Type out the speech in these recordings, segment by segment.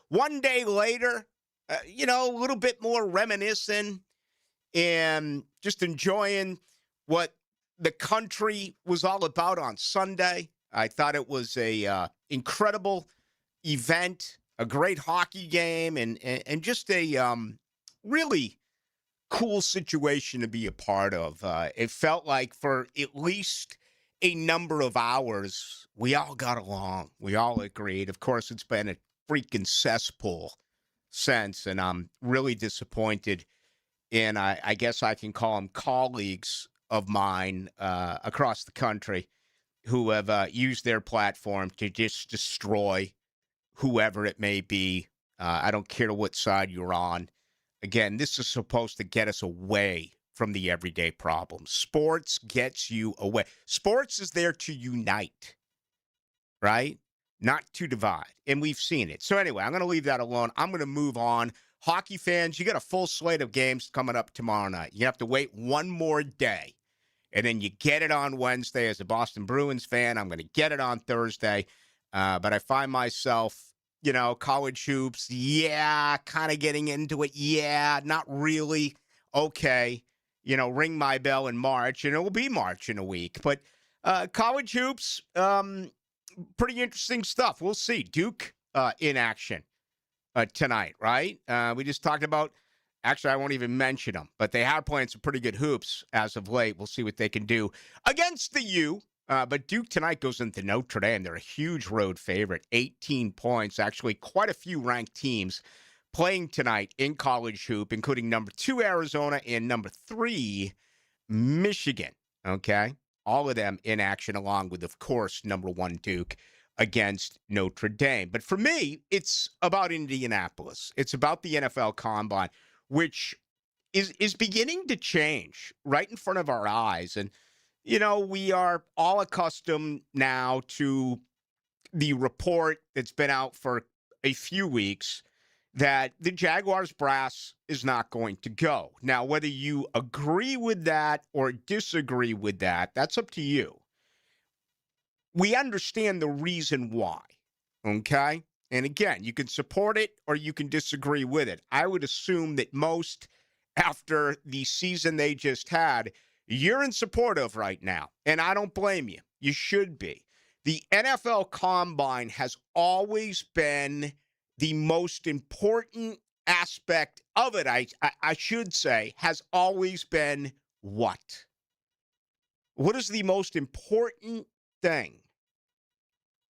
One day later, a little bit more reminiscent and just enjoying what the country was all about on Sunday. I thought it was a incredible event, a great hockey game, and just a really cool situation to be a part of. It felt like for at least a number of hours, we all got along. We all agreed. Of course, it's been a freaking cesspool since, and I'm really disappointed. And I guess I can call them colleagues of mine across the country who have used their platform to just destroy whoever it may be. I don't care what side you're on. Again, this is supposed to get us away from the everyday problems. Sports gets you away. Sports is there to unite, right? Not to divide. And we've seen it. So anyway, I'm going to leave that alone. I'm going to move on. Hockey fans, you got a full slate of games coming up tomorrow night. You have to wait one more day. And then you get it on Wednesday as a Boston Bruins fan. I'm going to get it on Thursday. But I find myself, college hoops, yeah, kind of getting into it. Yeah, not really. Okay. Ring my bell in March, and it will be March in a week. But college hoops, pretty interesting stuff. We'll see. Duke in action tonight, right? We just talked about, actually, I won't even mention them, but they are playing some pretty good hoops as of late. We'll see what they can do against the U. But Duke tonight goes into Notre Dame. They're a huge road favorite, 18 points. Actually, quite a few ranked teams playing tonight in college hoop, including number 2 Arizona and number 3 Michigan. Okay? All of them in action, along with, of course, number 1 Duke against Notre Dame. But for me, it's about Indianapolis. It's about the NFL Combine, which is beginning to change right in front of our eyes. And we are all accustomed now to the report that's been out for a few weeks that the Jaguars brass is not going to go. Now, whether you agree with that or disagree with that, that's up to you. We understand the reason why, okay? And again, you can support it or you can disagree with it. I would assume that most, after the season they just had, you're in support of right now, and I don't blame you. You should be. The NFL Combine has always been the most important aspect of it, I should say, has always been what? What is the most important thing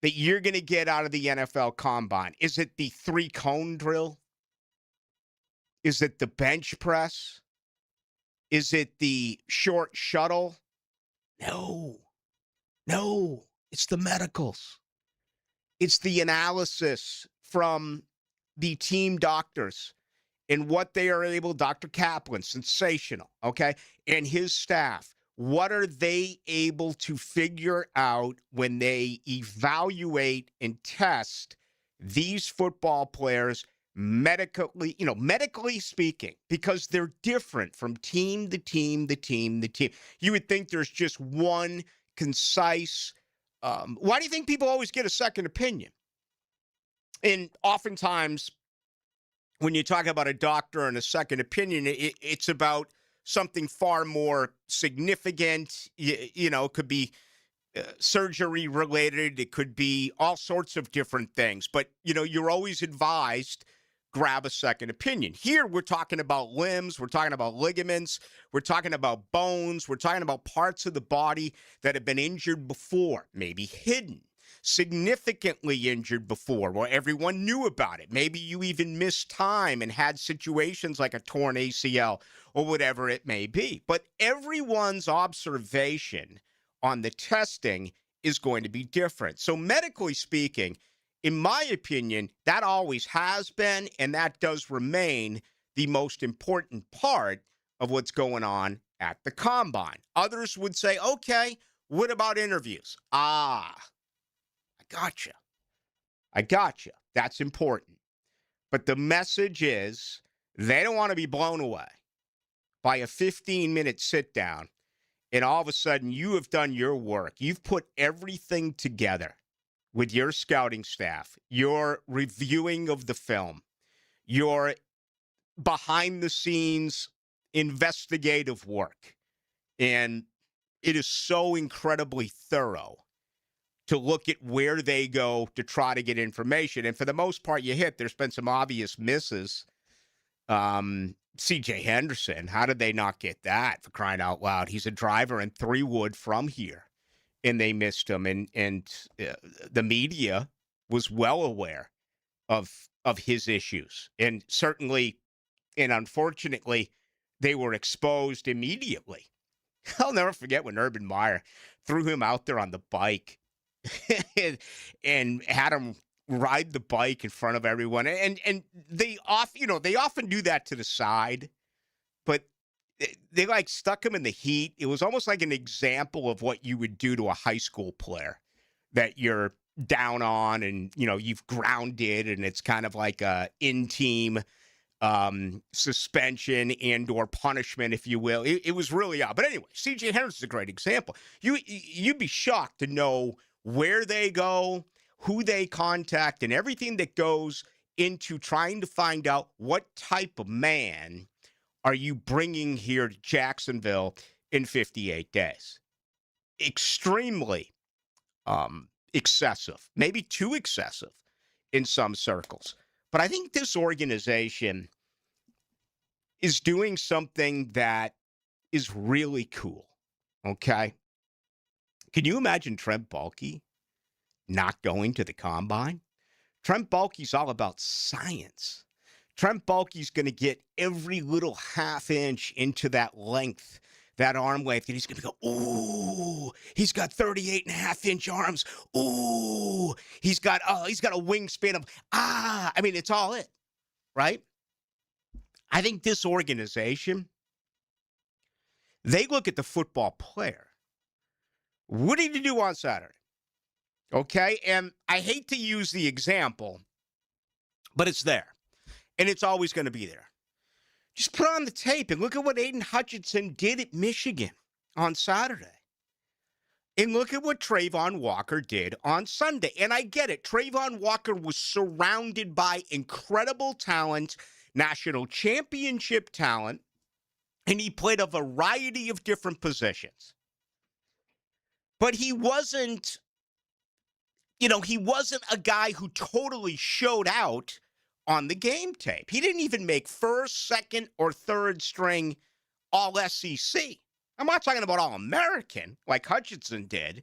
that you're going to get out of the NFL Combine? Is it the 3-cone drill? Is it the bench press? Is it the short shuttle? No. It's the medicals. It's the analysis from the team doctors and what they are able, Dr. Kaplan, sensational, okay, and his staff. What are they able to figure out when they evaluate and test these football players medically speaking, because they're different from team to team to team to team. You would think there's just one concise. Why do you think people always get a second opinion? And oftentimes, when you talk about a doctor and a second opinion, it's about something far more significant. It could be surgery related. It could be all sorts of different things. But, you're always advised, grab a second opinion. Here, we're talking about limbs. We're talking about ligaments. We're talking about bones. We're talking about parts of the body that have been injured before, maybe hidden, significantly injured before, where everyone knew about it. Maybe you even missed time and had situations like a torn ACL or whatever it may be. But everyone's observation on the testing is going to be different. So medically speaking, in my opinion, that always has been, and that does remain the most important part of what's going on at the Combine. Others would say, okay, what about interviews? I gotcha. That's important. But the message is they don't want to be blown away by a 15-minute sit down, and all of a sudden you have done your work. You've put everything together, with your scouting staff, your reviewing of the film, your behind the scenes investigative work. And it is so incredibly thorough to look at where they go to try to get information. And for the most part, you hit. There's been some obvious misses. C.J. Henderson, how did they not get that, for crying out loud? He's a driver in Threewood from here, and they missed him. And the media was well aware of his issues. And certainly, and unfortunately, they were exposed immediately. I'll never forget when Urban Meyer threw him out there on the bike and had him ride the bike in front of everyone. And they often do that to the side, but they like stuck him in the heat. It was almost like an example of what you would do to a high school player that you're down on, and you've grounded, and it's kind of like a in-team suspension and or punishment, if you will. It was really odd. But anyway, C.J. Henderson's a great example. You'd be shocked to know where they go, who they contact, and everything that goes into trying to find out what type of man are you bringing here to Jacksonville in 58 days. Extremely excessive, maybe too excessive in some circles. But I think this organization is doing something that is really cool, okay? Can you imagine Trent Baalke not going to the Combine? Trent Baalke's all about science. Trent Baalke's going to get every little half inch into that length, that arm length, and he's going to go, ooh, he's got 38.5-inch arms. Ooh, he's got a wingspan of, I mean, it's all it, right? I think this organization, they look at the football player. What did he do on Saturday? Okay, and I hate to use the example, but it's there, and it's always going to be there. Just put on the tape and look at what Aiden Hutchinson did at Michigan on Saturday. And look at what Travon Walker did on Sunday. And I get it. Travon Walker was surrounded by incredible talent, national championship talent, and he played a variety of different positions. But he wasn't a guy who totally showed out on the game tape. He didn't even make first, second, or third string All-SEC. I'm not talking about All-American like Hutchinson did.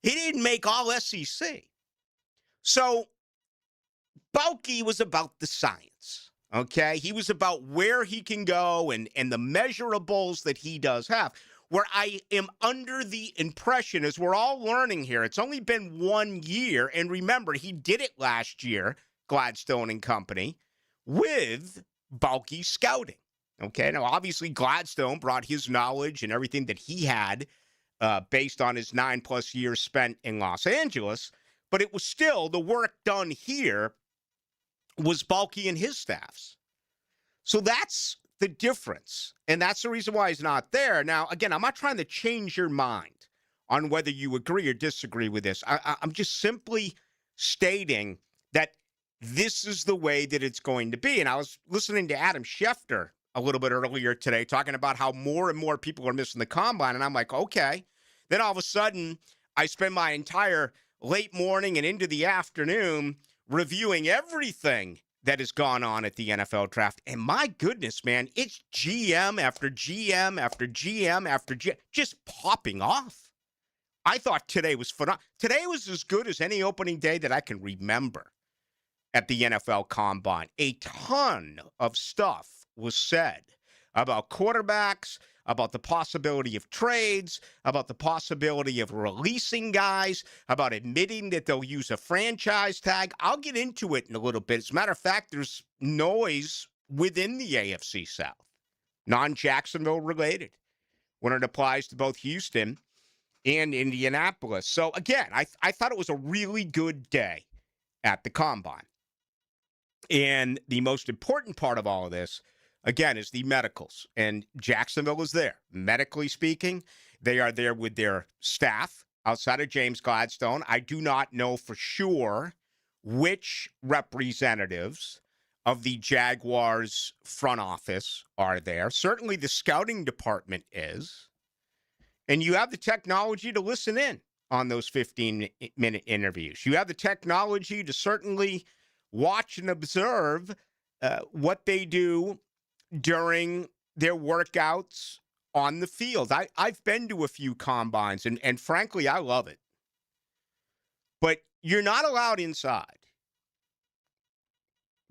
He didn't make All-SEC. So Baalke was about the science, okay? He was about where he can go and the measurables that he does have. Where I am under the impression, as we're all learning here, it's only been 1 year, and remember, he did it last year, Gladstone and company, with Baalke scouting. Okay, now obviously Gladstone brought his knowledge and everything that he had based on his 9+ years spent in Los Angeles, but it was still the work done here was Baalke and his staffs. So that's the difference, and that's the reason why he's not there. Now, again, I'm not trying to change your mind on whether you agree or disagree with this. I'm just simply stating that this is the way that it's going to be. And I was listening to Adam Schefter a little bit earlier today talking about how more and more people are missing the Combine, and I'm like, okay. Then all of a sudden, I spend my entire late morning and into the afternoon reviewing everything that has gone on at the NFL draft. And my goodness, man, it's GM after GM after GM after GM just popping off. I thought today was phenomenal. Today was as good as any opening day that I can remember at the NFL Combine. A ton of stuff was said about quarterbacks, about the possibility of trades, about the possibility of releasing guys, about admitting that they'll use a franchise tag. I'll get into it in a little bit. As a matter of fact, there's noise within the AFC South, non-Jacksonville related, when it applies to both Houston and Indianapolis. So again, I thought it was a really good day at the Combine. And the most important part of all of this, again, is the medicals. And Jacksonville is there. Medically speaking, they are there with their staff. outside of James Gladstone. I do not know for sure which representatives of the Jaguars front office are there. Certainly the scouting department is. And you have the technology to listen in on those 15-minute interviews. You have the technology to certainly watch and observe what they do during their workouts on the field. I've been to a few combines, and frankly, I love it. But you're not allowed inside.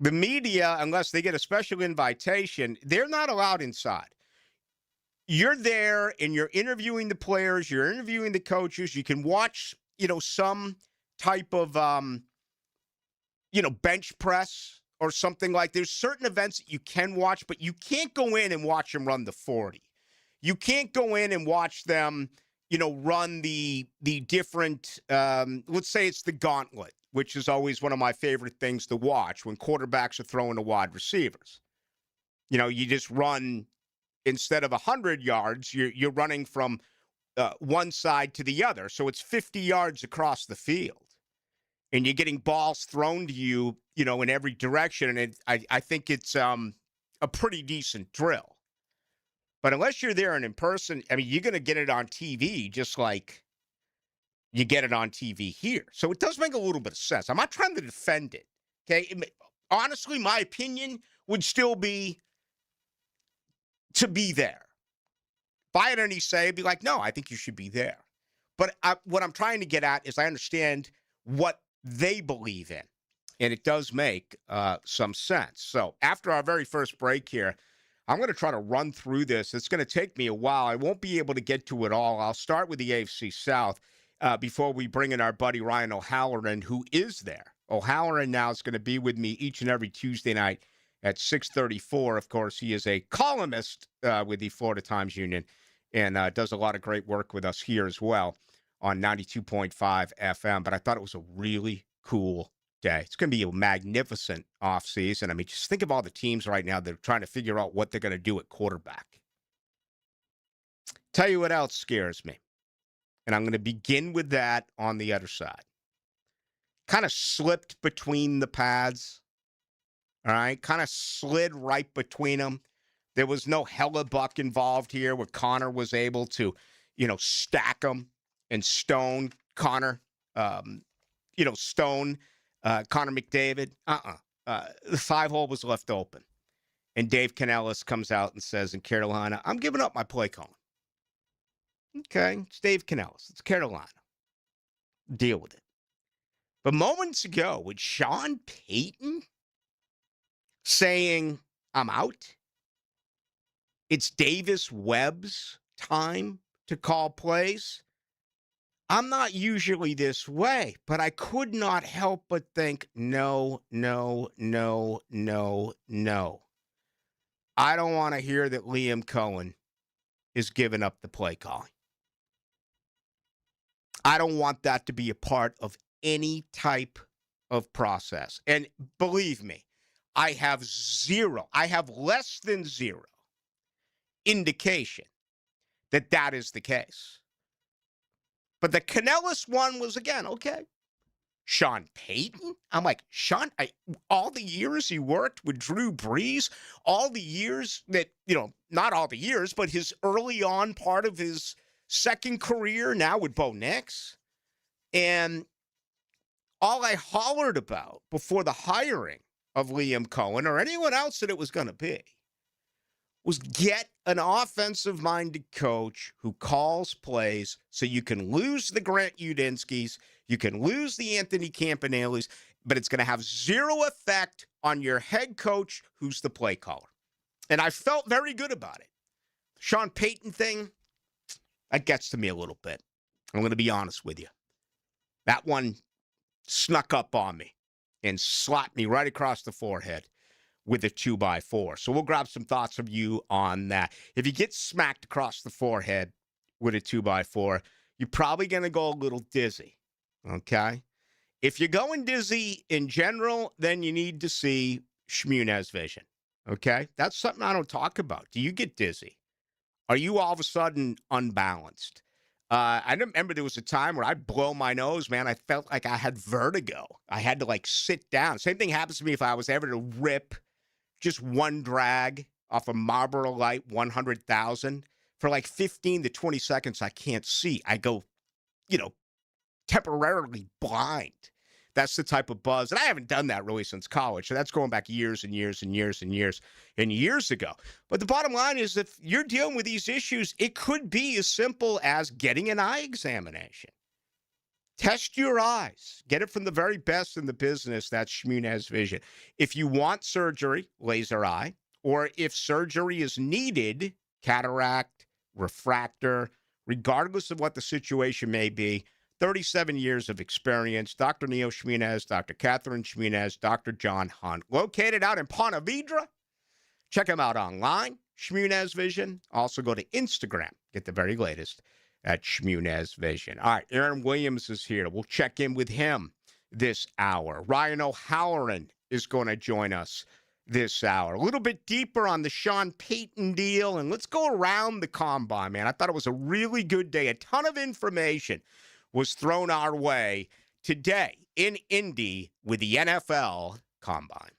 The media, unless they get a special invitation, they're not allowed inside. You're there and you're interviewing the players, you're interviewing the coaches. You can watch, some type of, bench press or something like. There's certain events that you can watch, but you can't go in and watch them run the 40. You can't go in and watch them, run the different, let's say it's the gauntlet, which is always one of my favorite things to watch when quarterbacks are throwing to wide receivers. You just run, instead of 100 yards, you're running from one side to the other. So it's 50 yards across the field. And you're getting balls thrown to you, in every direction. And I think it's a pretty decent drill. But unless you're there and in person, you're going to get it on TV just like you get it on TV here. So it does make a little bit of sense. I'm not trying to defend it. Okay. Honestly, my opinion would still be to be there. If I had any say, I'd be like, no, I think you should be there. But what I'm trying to get at is I understand what they believe in. And it does make some sense. So after our very first break here, I'm going to try to run through this. It's going to take me a while. I won't be able to get to it all. I'll start with the AFC South before we bring in our buddy Ryan O'Halloran, who is there. O'Halloran now is going to be with me each and every Tuesday night at 6:34. Of course, he is a columnist with the Florida Times-Union and does a lot of great work with us here as well on 92.5 FM. But I thought it was a really cool day. It's going to be a magnificent offseason. Just think of all the teams right now that are trying to figure out what they're going to do at quarterback. Tell you what else scares me. And I'm going to begin with that on the other side. Kind of slipped between the pads. All right? Kind of slid right between them. There was no Hellebuck involved here where Connor was able to, stack them and stone Connor. Stone Connor McDavid. The 5-hole was left open. And Dave Canellis comes out and says in Carolina, I'm giving up my play calling. Okay, it's Dave Canellis. It's Carolina. Deal with it. But moments ago, with Sean Payton saying, I'm out, it's Davis Webb's time to call plays. I'm not usually this way, but I could not help but think, no. I don't want to hear that Liam Cohen is giving up the play calling. I don't want that to be a part of any type of process. And believe me, I have less than zero indication that that is the case. But the Canellis one was, again, okay. Sean Payton? I'm like, Sean, all the years he worked with Drew Brees, all the years that, not all the years, but his early on part of his second career now with Bo Nix. And all I hollered about before the hiring of Liam Cohen or anyone else that it was going to be was get an offensive-minded coach who calls plays so you can lose the Grant Udinskis, you can lose the Anthony Campanelis, but it's going to have zero effect on your head coach who's the play caller. And I felt very good about it. Sean Payton thing, that gets to me a little bit. I'm going to be honest with you. That one snuck up on me and slapped me right across the forehead with a 2x4. So we'll grab some thoughts from you on that. If you get smacked across the forehead with a 2x4, you're probably going to go a little dizzy, okay? If you're going dizzy in general, then you need to see Shmunez vision, okay? That's something I don't talk about. Do you get dizzy? Are you all of a sudden unbalanced? I remember there was a time where I'd blow my nose, man. I felt like I had vertigo. I had to like sit down. Same thing happens to me if I was ever to rip just one drag off a Marlboro Light 100,000 for like 15 to 20 seconds. I can't see. I go, temporarily blind. That's the type of buzz. And I haven't done that really since college. So that's going back years and years and years and years and years ago. But the bottom line is if you're dealing with these issues, it could be as simple as getting an eye examination. Test your eyes. Get it from the very best in the business. That's Shmunez Vision. If you want surgery, laser eye, or if surgery is needed, cataract, refractor, regardless of what the situation may be, 37 years of experience. Dr. Neil Shmunez, Dr. Catherine Shmunez, Dr. John Hunt. Located out in Ponte Vedra. Check them out online, Shmunez Vision. Also go to Instagram. Get the very latest at Shmunez Vision. All right, Aaron Williams is here. We'll check in with him this hour. Ryan O'Halloran is going to join us this hour. A little bit deeper on the Sean Payton deal, and let's go around the combine, man. I thought it was a really good day. A ton of information was thrown our way today in Indy with the NFL Combine.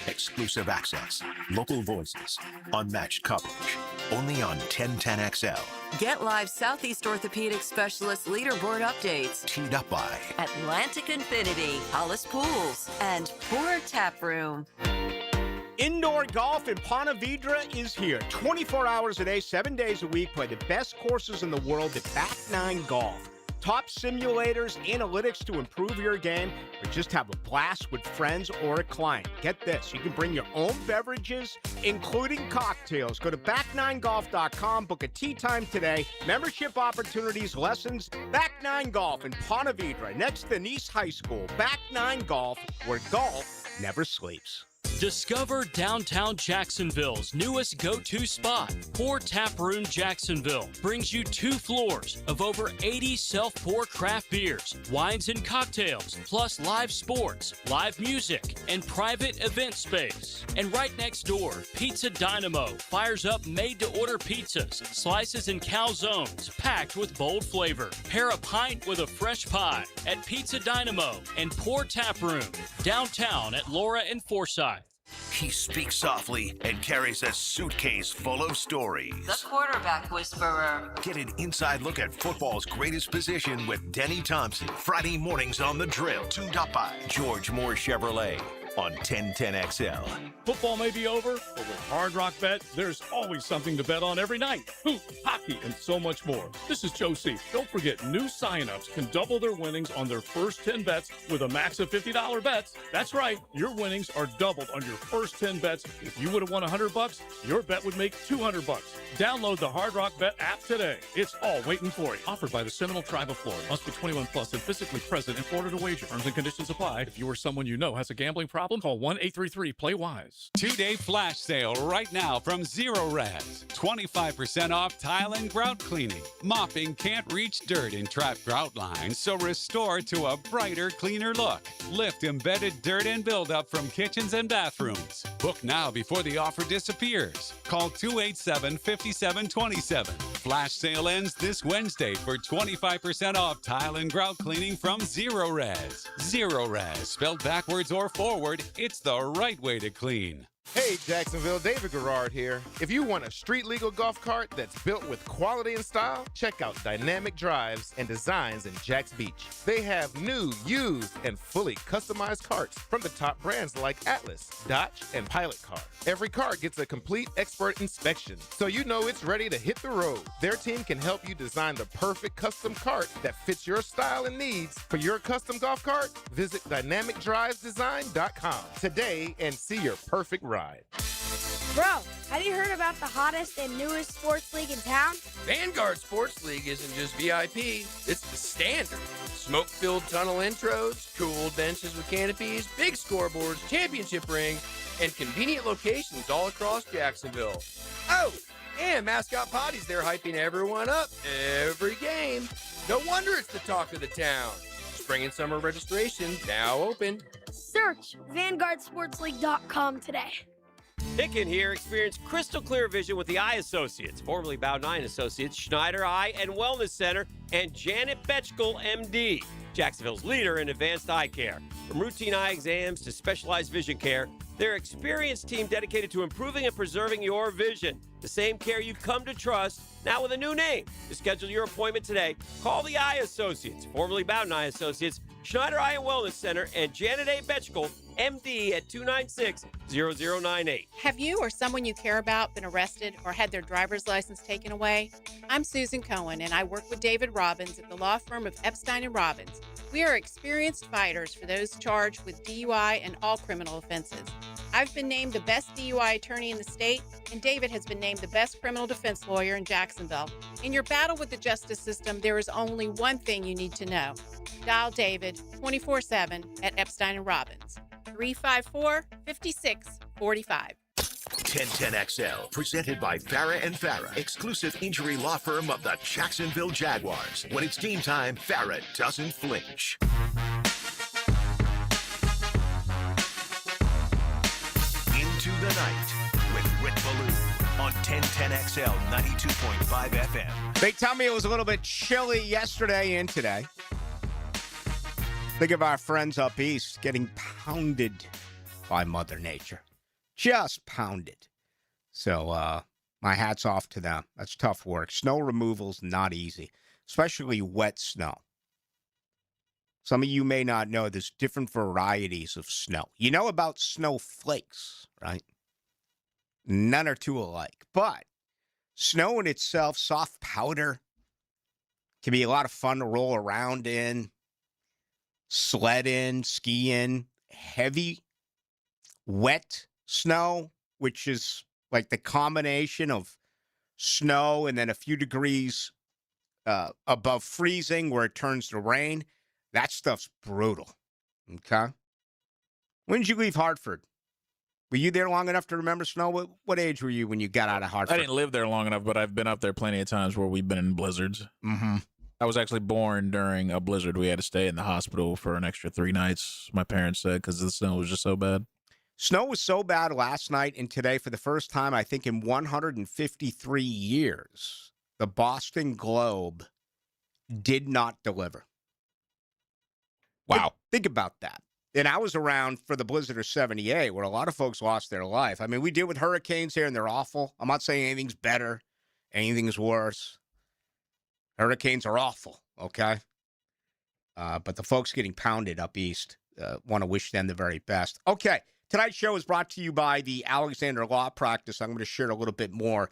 Exclusive access, local voices, unmatched coverage, only on 1010XL. Get live Southeast Orthopedic Specialist leaderboard updates. Teed up by Atlantic Infinity, Hollis Pools, and Poor Tap Room. Indoor golf in Ponte Vedra is here. 24 hours a day, 7 days a week. Play the best courses in the world at Back Nine Golf. Top simulators, analytics to improve your game, or just have a blast with friends or a client. Get this, you can bring your own beverages, including cocktails. Go to back9golf.com, book a tee time today. Membership opportunities, lessons, Back Nine Golf in Ponte Vedra, next to Nice High School. Back Nine Golf, where golf never sleeps. Discover downtown Jacksonville's newest go-to spot. Pour Tap Room Jacksonville brings you 2 floors of over 80 self-pour craft beers, wines and cocktails, plus live sports, live music, and private event space. And right next door, Pizza Dynamo fires up made-to-order pizzas, slices and calzones packed with bold flavor. Pair a pint with a fresh pie at Pizza Dynamo and Pour Tap Room, downtown at Laura and Forsyth. He speaks softly and carries a suitcase full of stories. The Quarterback Whisperer. Get an inside look at football's greatest position with Denny Thompson. Friday mornings on The Drill. Tuned up by George Moore Chevrolet on 1010XL. Football may be over, but with Hard Rock Bet, there's always something to bet on every night. Hoops, hockey, and so much more. This is Joe C. Don't forget, new sign-ups can double their winnings on their first 10 bets with a max of $50 bets. That's right, your winnings are doubled on your first 10 bets. If you would have won $100, your bet would make $200. Download the Hard Rock Bet app today. It's all waiting for you. Offered by the Seminole Tribe of Florida. Must be 21 plus and physically present in Florida to wager. Terms and conditions apply. If you or someone you know has a gambling problem, call 1-833-PLAY-WISE. 2-day flash sale right now from Zero Res. 25% off tile and grout cleaning. Mopping can't reach dirt in trapped grout lines, so restore to a brighter, cleaner look. Lift embedded dirt and buildup from kitchens and bathrooms. Book now before the offer disappears. Call 287-5727. Flash sale ends this Wednesday for 25% off tile and grout cleaning from Zero Res. Zero Res, spelled backwards or forward, it's the right way to clean. Hey Jacksonville, David Garrard here. If you want a street legal golf cart that's built with quality and style, check out Dynamic Drives and Designs in Jacks Beach. They have new, used, and fully customized carts from the top brands like Atlas, Dodge, and Pilot Car. Every cart gets a complete expert inspection, so you know it's ready to hit the road. Their team can help you design the perfect custom cart that fits your style and needs. For your custom golf cart, visit dynamicdrivesdesign.com today and see your perfect ride. Bro, have you heard about the hottest and newest sports league in town? Vanguard Sports League isn't just VIP, it's the standard. Smoke-filled tunnel intros, cool benches with canopies, big scoreboards, championship rings, and convenient locations all across Jacksonville. Oh, and mascot potties there hyping everyone up every game. No wonder it's the talk of the town. Spring and summer registration now open. Search VanguardSportsLeague.com today. Hicken here. Experience crystal clear vision with the Eye Associates, formerly Bow 9 Associates, Schneider Eye and Wellness Center, and Janet Betchkel, MD, Jacksonville's leader in advanced eye care. From routine eye exams to specialized vision care, their experienced team dedicated to improving and preserving your vision. The same care you've come to trust, now with a new name. To schedule your appointment today, call the Eye Associates, formerly Bowden Eye Associates, Schneider Eye and Wellness Center, and Janet A. Betchkel, MD, at 296-0098. Have you or someone you care about been arrested or had their driver's license taken away? I'm Susan Cohen, and I work with David Robbins at the law firm of Epstein & Robbins. We are experienced fighters for those charged with DUI and all criminal offenses. I've been named the best DUI attorney in the state, and David has been named the best criminal defense lawyer in Jacksonville. In your battle with the justice system, there is only one thing you need to know. Dial David 24/7 at Epstein & Robbins, 354-5645. 1010XL, presented by Farah and Farah, exclusive injury law firm of the Jacksonville Jaguars. When it's game time, Farah doesn't flinch. Into the night with Rick Ballou on 1010XL 92.5 FM. They tell me it was a little bit chilly yesterday and today. Think of our friends up east getting pounded by Mother Nature. Just pounded. So my hat's off to them. That's tough work. Snow removal's not easy, especially wet snow. Some of you may not know there's different varieties of snow. You know about snowflakes, right? None are two alike. But snow in itself, soft powder, can be a lot of fun to roll around in, sled in, ski in. Heavy, wet snow, which is like the combination of snow and then a few degrees above freezing where it turns to rain. That stuff's brutal. Okay? When did you leave Hartford? Were you there long enough to remember snow? What age were you when you got out of Hartford? I didn't live there long enough, but I've been up there plenty of times where we've been in blizzards. Mm-hmm. I was actually born during a blizzard. We had to stay in the hospital for an extra 3 nights, my parents said, because the snow was just so bad. Snow was so bad last night and today for the first time, I think, in 153 years, the Boston Globe did not deliver. Wow. Think about that. And I was around for the blizzard of 78 where a lot of folks lost their life. I mean, we deal with hurricanes here and they're awful. I'm not saying anything's better, anything's worse. Hurricanes are awful, okay? But the folks getting pounded up east, want to wish them the very best. Okay, tonight's show is brought to you by the Alexander Law Practice. I'm going to share a little bit more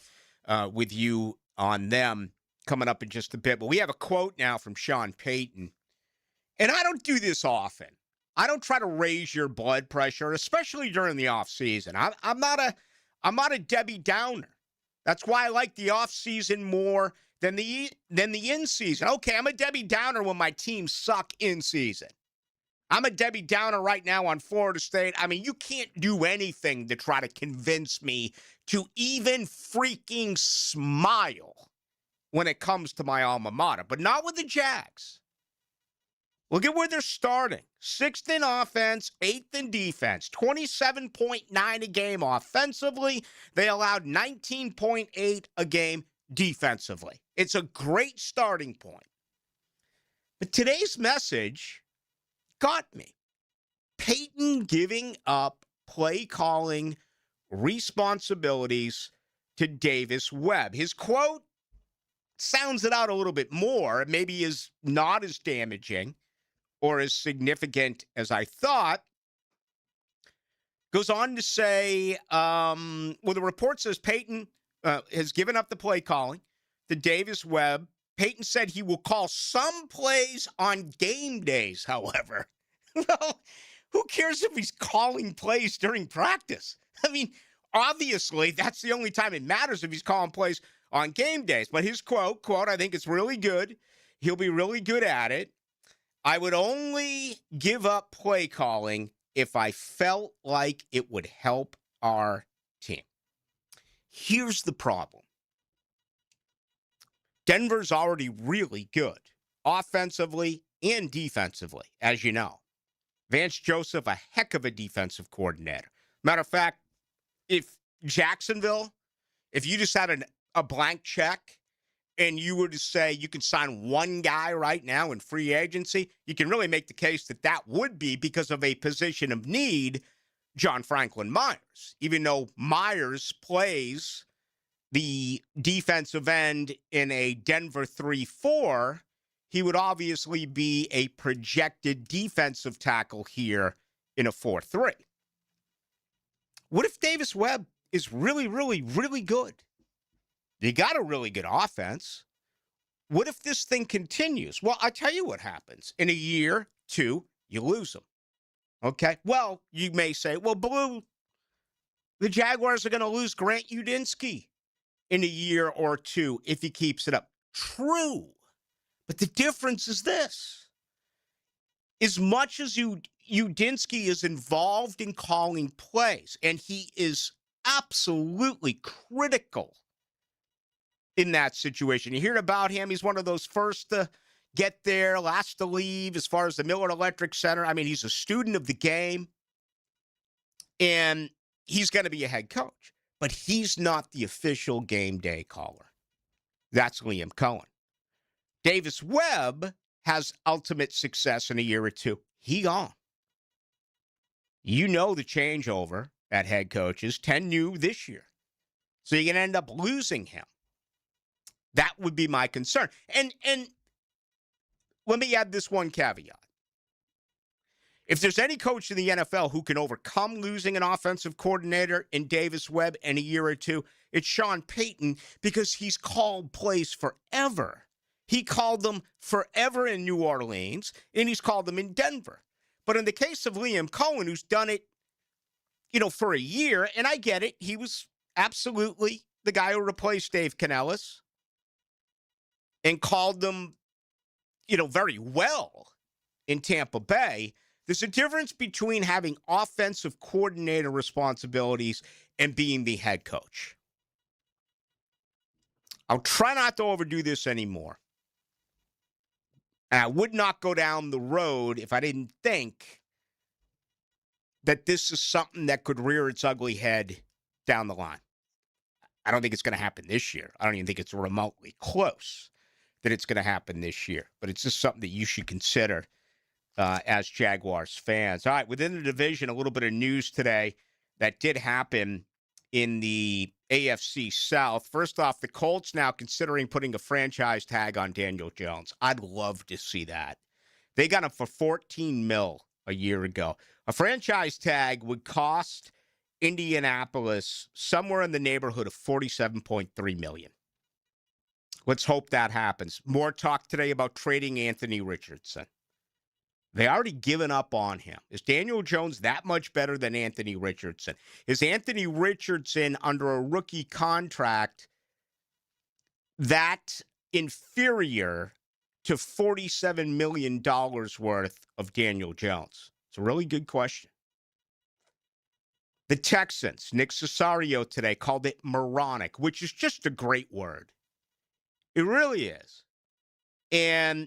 with you on them coming up in just a bit. But we have a quote now from Sean Payton. And I don't do this often. I don't try to raise your blood pressure, especially during the off season. I'm not a Debbie Downer. That's why I like the off season more than the in season. Okay, I'm a Debbie Downer when my teams suck in season. I'm a Debbie Downer right now on Florida State. I mean, you can't do anything to try to convince me to even freaking smile when it comes to my alma mater, but not with the Jags. Look at where they're starting. 6th in offense, 8th in defense, 27.9 a game offensively. They allowed 19.8 a game defensively. It's a great starting point. But today's message got me. Payton giving up play calling responsibilities to Davis Webb. His quote sounds it out a little bit more. Maybe is not as damaging or as significant as I thought. Goes on to say, the report says Payton has given up the play calling to Davis Webb. Payton said he will call some plays on game days, however. Well, who cares if he's calling plays during practice? I mean, obviously, that's the only time it matters if he's calling plays on game days. But his quote, I think it's really good. He'll be really good at it. I would only give up play calling if I felt like it would help our team. Here's the problem. Denver's already really good, offensively and defensively, as you know. Vance Joseph, a heck of a defensive coordinator. Matter of fact, if Jacksonville, if you just had a blank check and you were to say you can sign one guy right now in free agency, you can really make the case that that would be, because of a position of need, John Franklin Myers. Even though Myers plays the defensive end in a Denver 3-4, he would obviously be a projected defensive tackle here in a 4-3. What if Davis Webb is really, really, really good? You got a really good offense. What if this thing continues? Well, I'll tell you what happens. In a year, 2, you lose him. Okay? Well, you may say, well, Blue, the Jaguars are going to lose Grant Udinsky in a year or 2 if he keeps it up. True. But the difference is this. As much as Udinsky is involved in calling plays, and he is absolutely critical in that situation. You hear about him. He's one of those first to get there, last to leave as far as the Miller Electric Center. I mean, he's a student of the game, and he's going to be a head coach. But he's not the official game day caller. That's Liam Cohen. Davis Webb has ultimate success in a year or 2. He gone. You know the changeover at head coaches, 10 new this year. So you're going to end up losing him. That would be my concern. And let me add this one caveat. If there's any coach in the NFL who can overcome losing an offensive coordinator in Davis Webb in a year or 2, it's Sean Payton, because he's called plays forever. He called them forever in New Orleans, and he's called them in Denver. But in the case of Liam Cohen, who's done it, for a year, and I get it, he was absolutely the guy who replaced Dave Canellis and called them, very well in Tampa Bay. There's a difference between having offensive coordinator responsibilities and being the head coach. I'll try not to overdo this anymore. And I would not go down the road if I didn't think that this is something that could rear its ugly head down the line. I don't think it's going to happen this year. I don't even think it's remotely close that it's going to happen this year. But it's just something that you should consider as Jaguars fans. All right, within the division, a little bit of news today that did happen in the AFC South. First off, the Colts now considering putting a franchise tag on Daniel Jones. I'd love to see that. They got him for $14 million a year ago. A franchise tag would cost Indianapolis somewhere in the neighborhood of $47.3 million. Let's hope that happens. More talk today about trading Anthony Richardson. They already given up on him. Is Daniel Jones that much better than Anthony Richardson? Is Anthony Richardson under a rookie contract that inferior to $47 million worth of Daniel Jones? It's a really good question. The Texans, Nick Cesario today called it moronic, which is just a great word. It really is. And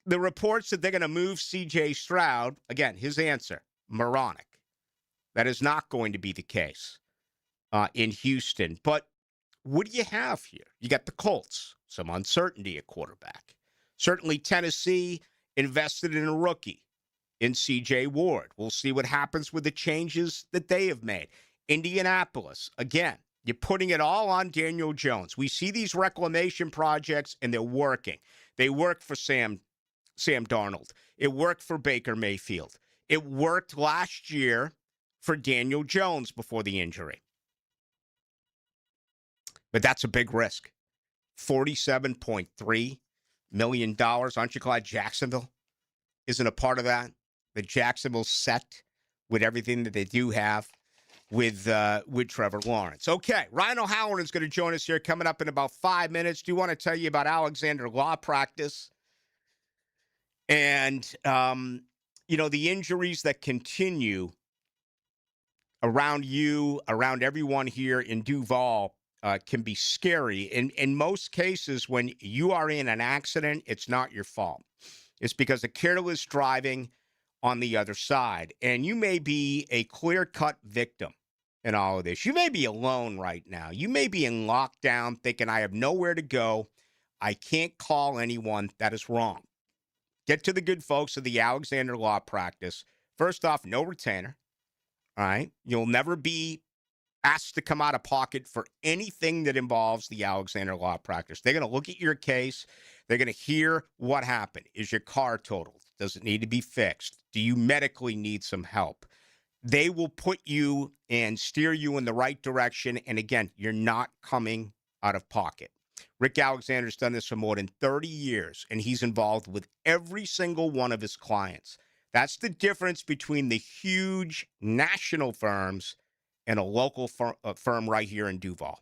the reports that they're going to move C.J. Stroud, again, his answer, moronic. That is not going to be the case in Houston. But what do you have here? You got the Colts, some uncertainty at quarterback. Certainly Tennessee invested in a rookie in C.J. Ward. We'll see what happens with the changes that they have made. Indianapolis, again, you're putting it all on Daniel Jones. We see these reclamation projects, and they're working. They work for Sam Darnold. It worked for Baker Mayfield. It worked last year for Daniel Jones before the injury. But that's a big risk. $47.3 million. Aren't you glad Jacksonville isn't a part of that? The Jacksonville's set with everything that they do have with Trevor Lawrence. Okay, Ryan O'Halloran is going to join us here coming up in about 5 minutes. Do want to tell you about Alexander Law Practice and, the injuries that continue around you, around everyone here in Duval can be scary. In most cases, when you are in an accident, it's not your fault. It's because of careless driving on the other side. And you may be a clear-cut victim. in all of this. You may be alone right now. You may be in lockdown thinking, I have nowhere to go. I can't call anyone. That is wrong. Get to the good folks of the Alexander Law Practice. First off, no retainer. All right. You'll never be asked to come out of pocket for anything that involves the Alexander Law Practice. They're going to look at your case. They're going to hear what happened. Is your car totaled? Does it need to be fixed? Do you medically need some help? They will put you and steer you in the right direction. And again, you're not coming out of pocket. Rick Alexander's done this for more than 30 years, and he's involved with every single one of his clients. That's the difference between the huge national firms and a local firm right here in Duval.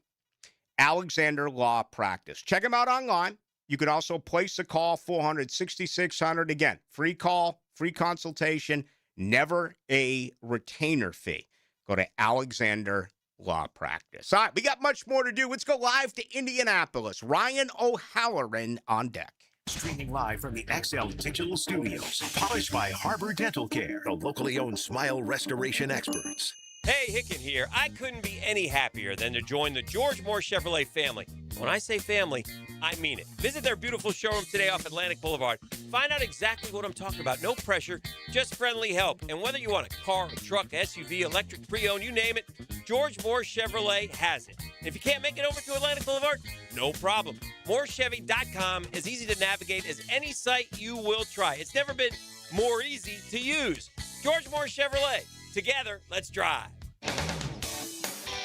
Alexander Law Practice. Check him out online. You can also place a call, 400-6600. Again, free call, free consultation, never a retainer fee. Go to Alexander Law Practice. All right, we got much more to do. Let's go live to Indianapolis. Ryan O'Halloran on deck. Streaming live from the XL Digital Studios. Polished by Harbor Dental Care, the locally owned smile restoration experts. Hey, Hicken here. I couldn't be any happier than to join the George Moore Chevrolet family. When I say family, I mean it. Visit their beautiful showroom today off Atlantic Boulevard. Find out exactly what I'm talking about. No pressure, just friendly help. And whether you want a car, a truck, SUV, electric, pre-owned, you name it, George Moore Chevrolet has it. And if you can't make it over to Atlantic Boulevard, no problem. MooreChevy.com is easy to navigate as any site you will try. It's never been more easy to use. George Moore Chevrolet. Together, let's drive.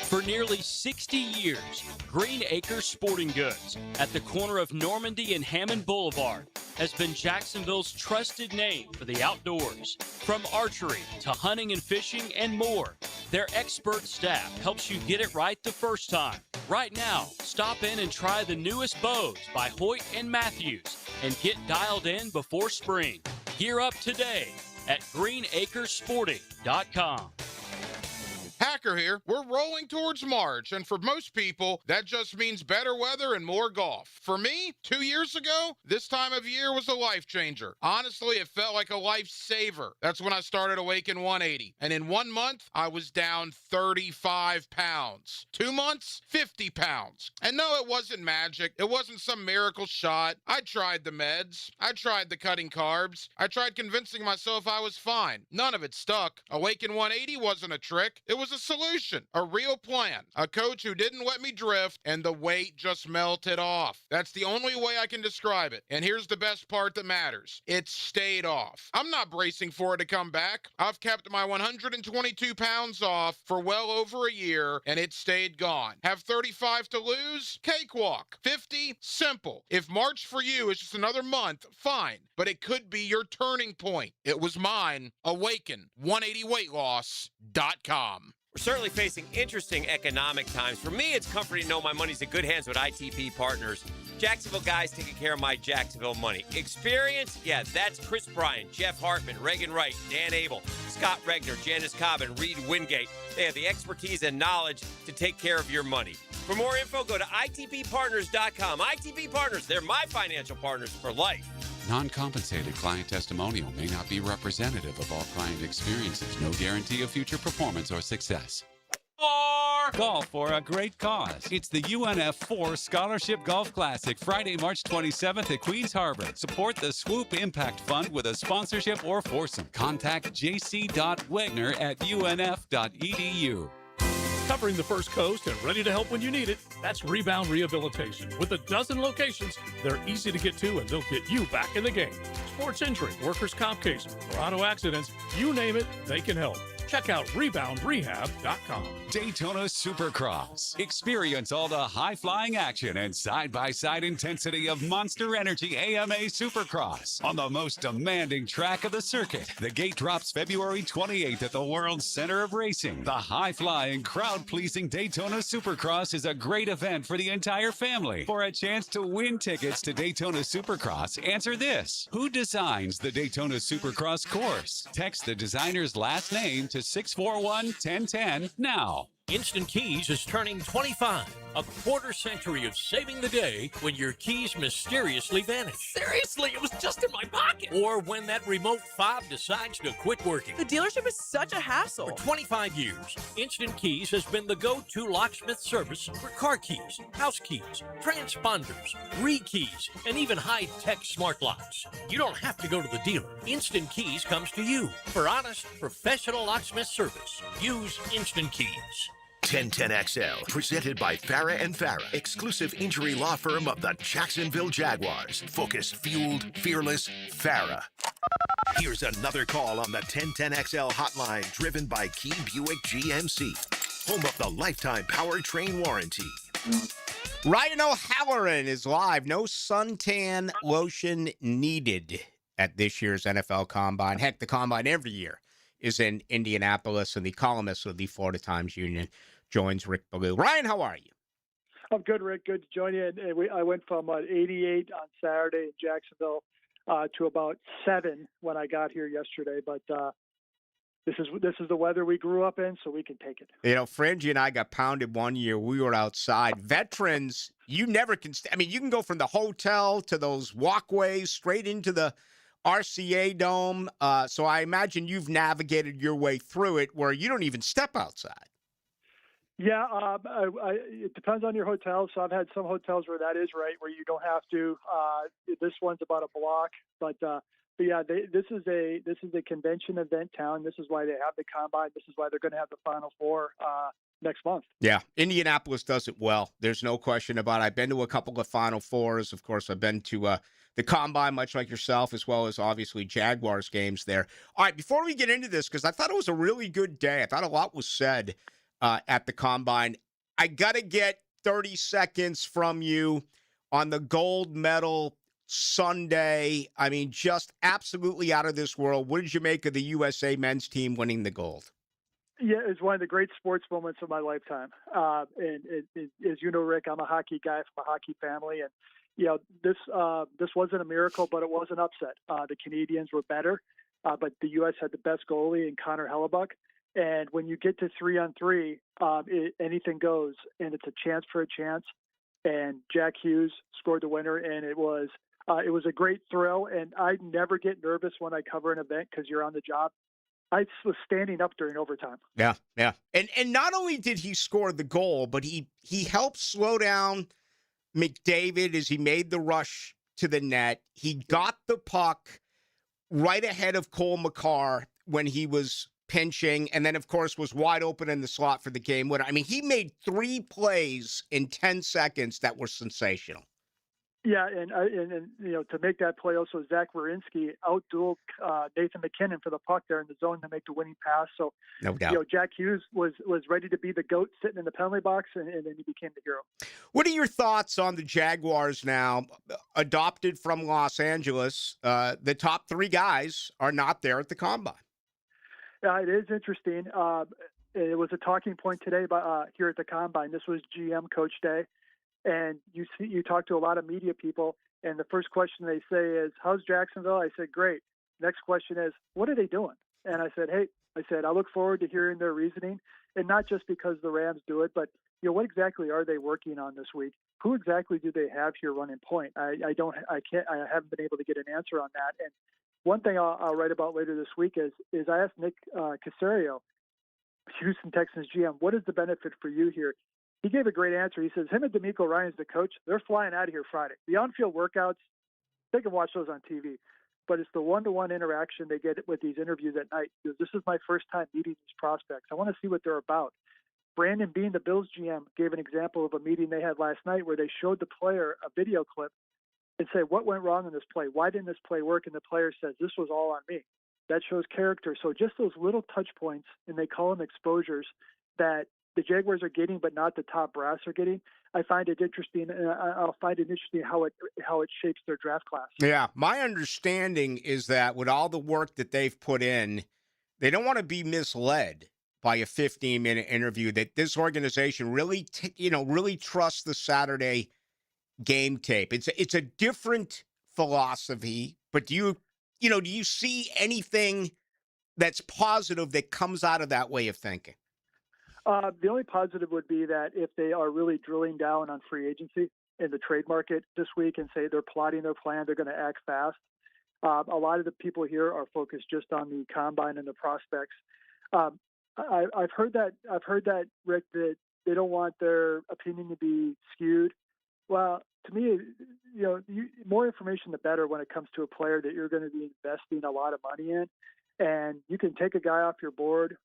For nearly 60 years, Green Acres Sporting Goods at the corner of Normandy and Hammond Boulevard has been Jacksonville's trusted name for the outdoors. From archery to hunting and fishing and more, their expert staff helps you get it right the first time. Right now, stop in and try the newest bows by Hoyt and Matthews and get dialed in before spring. Gear up today at greenacresporting.com. Hacker here. We're rolling towards March, and for most people, that just means better weather and more golf. For me, 2 years ago, this time of year was a life changer. Honestly, it felt like a lifesaver. That's when I started Awaken 180, and in 1 month, I was down 35 pounds. 2 months, 50 pounds. And no, it wasn't magic. It wasn't some miracle shot. I tried the meds. I tried the cutting carbs. I tried convincing myself I was fine. None of it stuck. Awaken 180 wasn't a trick. It was a solution, a real plan, a coach who didn't let me drift, and the weight just melted off. That's the only way I can describe it. And here's the best part that matters. It stayed off. I'm not bracing for it to come back. I've kept my 122 pounds off for well over a year, and it stayed gone. Have 35 to lose? Cakewalk. 50? Simple. If March for you is just another month, fine. But it could be your turning point. It was mine. Awaken180weightloss.com. We're certainly facing interesting economic times. For me, it's comforting to know my money's in good hands with ITP Partners. Jacksonville guys taking care of my Jacksonville money. Experience? Yeah, that's Chris Bryan, Jeff Hartman, Reagan Wright, Dan Abel, Scott Regner, Janice Cobb, and Reed Wingate. They have the expertise and knowledge to take care of your money. For more info, go to itppartners.com. ITP Partners, they're my financial partners for life. Non-compensated client testimonial may not be representative of all client experiences. No guarantee of future performance or success. Golf for a great cause. It's the UNF4 Scholarship Golf Classic, Friday, March 27th at Queens Harbor. Support the Swoop Impact Fund with a sponsorship or foursome. Contact jc.wegner@unf.edu. Covering the First Coast and ready to help when you need it. That's Rebound Rehabilitation. With a dozen locations, they're easy to get to and they'll get you back in the game. Sports injury, workers' comp case, or auto accidents, you name it, they can help. Check out reboundrehab.com. Daytona Supercross. Experience all the high-flying action and side-by-side intensity of Monster Energy AMA Supercross on the most demanding track of the circuit. The gate drops February 28th at the World Center of Racing. The high-flying, crowd-pleasing Daytona Supercross is a great event for the entire family. For a chance to win tickets to Daytona Supercross, answer this. Who designs the Daytona Supercross course? Text the designer's last name to 641-1010 now. Instant Keys is turning 25. A quarter century of saving the day when your keys mysteriously vanish. Seriously, it was just in my pocket. Or when that remote fob decides to quit working. The dealership is such a hassle. For 25 years, Instant Keys has been the go-to locksmith service for car keys, house keys, transponders, re-keys, and even high-tech smart locks. You don't have to go to the dealer. Instant Keys comes to you. For honest, professional locksmith service, use Instant Keys. 1010XL, presented by Farah and Farah, exclusive injury law firm of the Jacksonville Jaguars. Focused, fueled, fearless, Farah. Here's another call on the 1010XL hotline, driven by Key Buick GMC, home of the lifetime powertrain warranty. Ryan O'Halloran is live. No suntan lotion needed at this year's NFL Combine. Heck, the Combine every year is in Indianapolis, and the columnist of the Florida Times-Union joins Rick Ballou. Ryan, how are you? I'm good, Rick. Good to join you. And I went from 88 on Saturday in Jacksonville to about 7 when I got here yesterday. But this is the weather we grew up in, so we can take it. You know, Frangie and I got pounded one year. We were outside. Veterans, you never can. I mean, you can go from the hotel to those walkways straight into the RCA Dome. So I imagine you've navigated your way through it where you don't even step outside. Yeah, it depends on your hotel. So I've had some hotels where that is right, where you don't have to. This one's about a block, but yeah, this is a convention event town. This is why they have the Combine. This is why they're going to have the Final Four next month. Yeah, Indianapolis does it well. There's no question about it. I've been to a couple of Final Fours. Of course, I've been to the Combine, much like yourself, as well as obviously Jaguars games there. All right, before we get into this, because I thought it was a really good day. I thought a lot was said at the Combine. I got to get 30 seconds from you on the gold medal Sunday. I mean, just absolutely out of this world. What did you make of the USA men's team winning the gold? Yeah, it's one of the great sports moments of my lifetime. And as you know, Rick, I'm a hockey guy from a hockey family, and you know this wasn't a miracle, but it was an upset. The Canadians were better, but the U.S. had the best goalie in Connor Hellebuck. And when you get to 3-on-3, anything goes, and it's a chance for a chance. And Jack Hughes scored the winner, and it was a great thrill. And I never get nervous when I cover an event because you're on the job. I was standing up during overtime. Yeah. And not only did he score the goal, but he helped slow down McDavid as he made the rush to the net. He got the puck right ahead of Cole Makar when he was pinching, and then, of course, was wide open in the slot for the game winner. I mean, he made 3 plays in 10 seconds that were sensational. Yeah, and you know, to make that play also, Zach Werenski outdueled Nathan McKinnon for the puck there in the zone to make the winning pass. So, no doubt. You know, Jack Hughes was ready to be the GOAT sitting in the penalty box, and then he became the hero. What are your thoughts on the Jaguars now, adopted from Los Angeles? The top 3 guys are not there at the Combine. It is interesting. It was a talking point today here at the Combine. This was GM Coach Day. And you talk to a lot of media people, and the first question they say is, "How's Jacksonville?" I said, "Great." Next question is, "What are they doing?" And I said, I look forward to hearing their reasoning, and not just because the Rams do it, but you know, what exactly are they working on this week? Who exactly do they have here running point? I haven't been able to get an answer on that. And one thing I'll write about later this week is I asked Nick Caserio, Houston Texans GM, what is the benefit for you here? He gave a great answer. He says him and D'Amico Ryan's the coach. They're flying out of here Friday. The on-field workouts, they can watch those on TV. But it's the one-to-one interaction they get with these interviews at night. Because this is my first time meeting these prospects. I want to see what they're about. Brandon Beane, the Bills GM, gave an example of a meeting they had last night where they showed the player a video clip and said, what went wrong in this play? Why didn't this play work? And the player says, this was all on me. That shows character. So just those little touch points, and they call them exposures, that the Jaguars are getting, but not the top brass are getting. I find it interesting, and I'll find it interesting how it shapes their draft class. Yeah, my understanding is that with all the work that they've put in, they don't want to be misled by a 15-minute interview. That this organization really, really trusts the Saturday game tape. It's a different philosophy, but do you see anything that's positive that comes out of that way of thinking? The only positive would be that if they are really drilling down on free agency in the trade market this week and say they're plotting their plan, they're going to act fast. A lot of the people here are focused just on the combine and the prospects. I've heard that, Rick, that they don't want their opinion to be skewed. Well, to me, more information the better when it comes to a player that you're going to be investing a lot of money in. And you can take a guy off your board,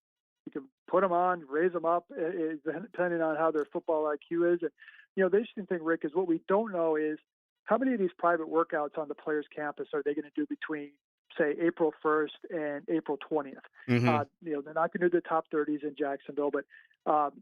you can put him on, raise him up, depending on how their football IQ is. And, the interesting thing, Rick, is what we don't know is how many of these private workouts on the players' campus are they going to do between, say, April 1st and April 20th? Mm-hmm. They're not going to do the top 30s in Jacksonville, but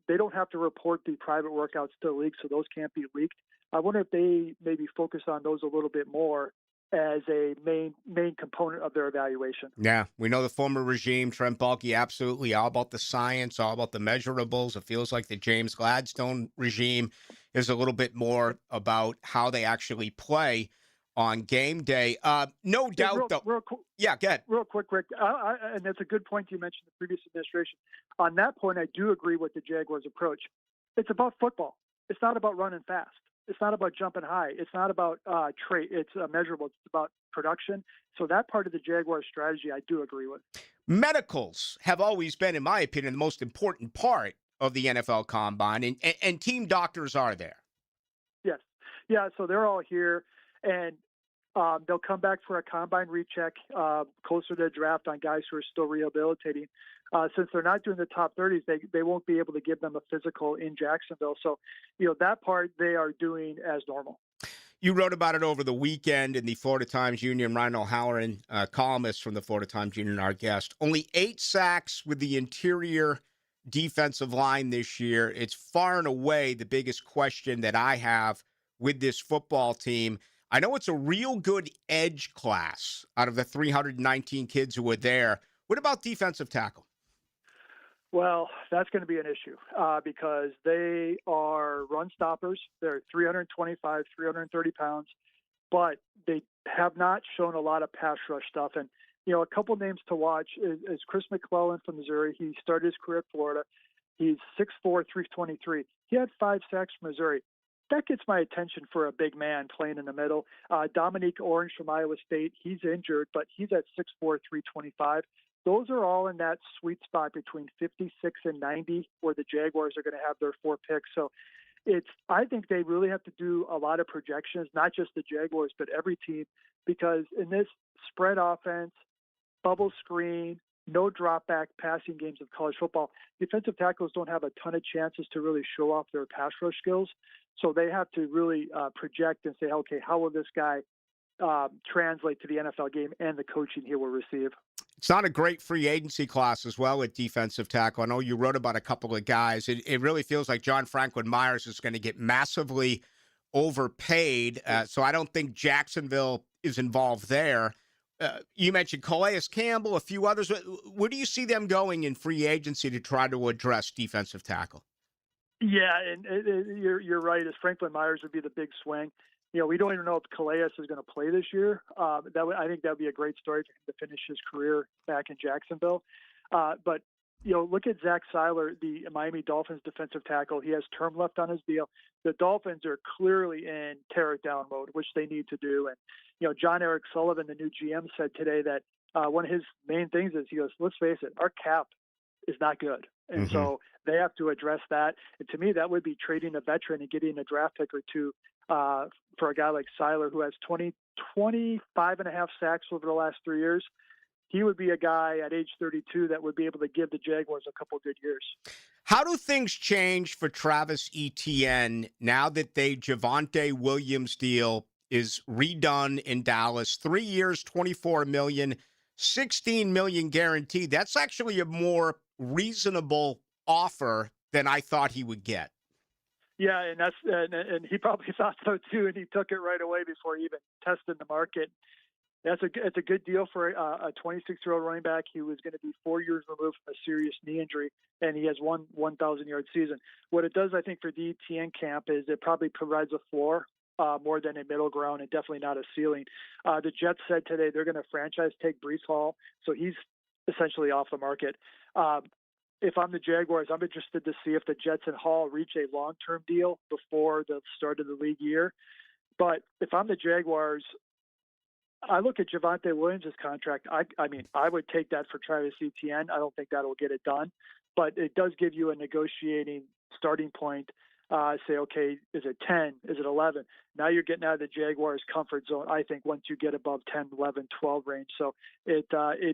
they don't have to report the private workouts to the league, so those can't be leaked. I wonder if they maybe focus on those a little bit more as a main component of their evaluation. Yeah, we know the former regime, Trent Baalke, absolutely all about the science, all about the measurables. It feels like the James Gladstone regime is a little bit more about how they actually play on game day. No doubt, though. Yeah, go ahead. Real quick, Rick, and that's a good point you mentioned the previous administration. On that point, I do agree with the Jaguars' approach. It's about football. It's not about running fast. It's not about jumping high. It's not about trait. It's measurable. It's about production. So that part of the Jaguars' strategy, I do agree with. Medicals have always been, in my opinion, the most important part of the NFL Combine, and team doctors are there. Yes. Yeah, so they're all here, and they'll come back for a Combine recheck closer to the draft on guys who are still rehabilitating. Since they're not doing the top 30s, they won't be able to give them a physical in Jacksonville. So, that part they are doing as normal. You wrote about it over the weekend in the Florida Times-Union. Ryan O'Halloran, columnist from the Florida Times-Union, our guest. Only 8 sacks with the interior defensive line this year. It's far and away the biggest question that I have with this football team. I know it's a real good edge class out of the 319 kids who were there. What about defensive tackle? Well, that's going to be an issue because they are run stoppers. They're 325, 330 pounds, but they have not shown a lot of pass rush stuff. And, a couple names to watch is Chris McClellan from Missouri. He started his career at Florida. He's 6'4", 323. He had 5 sacks from Missouri. That gets my attention for a big man playing in the middle. Dominique Orange from Iowa State, he's injured, but he's at 6'4", 325. Those are all in that sweet spot between 56 and 90 where the Jaguars are going to have their 4 picks. So I think they really have to do a lot of projections, not just the Jaguars, but every team, because in this spread offense, bubble screen, no drop back passing games of college football, defensive tackles don't have a ton of chances to really show off their pass rush skills. So they have to really project and say, okay, how will this guy translate to the NFL game and the coaching he will receive? It's not a great free agency class as well at defensive tackle. I know you wrote about a couple of guys. It really feels like John Franklin Myers is going to get massively overpaid. So I don't think Jacksonville is involved there. You mentioned Calais Campbell, a few others. Where do you see them going in free agency to try to address defensive tackle? Yeah, and you're right. As Franklin Myers would be the big swing. We don't even know if Calais is going to play this year. I think that would be a great story for him to finish his career back in Jacksonville. But look at Zach Seiler, the Miami Dolphins defensive tackle. He has term left on his deal. The Dolphins are clearly in tear it down mode, which they need to do. And John Eric Sullivan, the new GM, said today that one of his main things is he goes, let's face it, our cap is not good. And so they have to address that. And to me, that would be trading a veteran and getting a draft pick or two for a guy like Seiler, who has 25 and a half sacks over the last 3 years. He would be a guy at age 32 that would be able to give the Jaguars a couple good years. How do things change for Travis Etienne now that the Javonte Williams deal is redone in Dallas? 3 years, $24 million, $16 million guaranteed. That's actually a more reasonable offer than I thought he would get. Yeah, and he probably thought so too, and he took it right away before he even tested the market. It's a good deal for a 26-year-old running back. He was going to be 4 years removed from a serious knee injury, and he has one 1,000-yard season. What it does, I think, for the ETN camp is it probably provides a floor more than a middle ground and definitely not a ceiling. The Jets said today they're going to franchise take Breece Hall, so he's essentially off the market. if I'm the Jaguars, I'm interested to see if the Jets and Hall reach a long-term deal before the start of the league year. But if I'm the Jaguars, I look at Javonte Williams' contract. I mean, I would take that for Travis Etienne. I don't think that will get it done, but it does give you a negotiating starting point. Say, okay, is it 10? Is it 11? Now you're getting out of the Jaguars' comfort zone, I think, once you get above 10, 11, 12 range. So it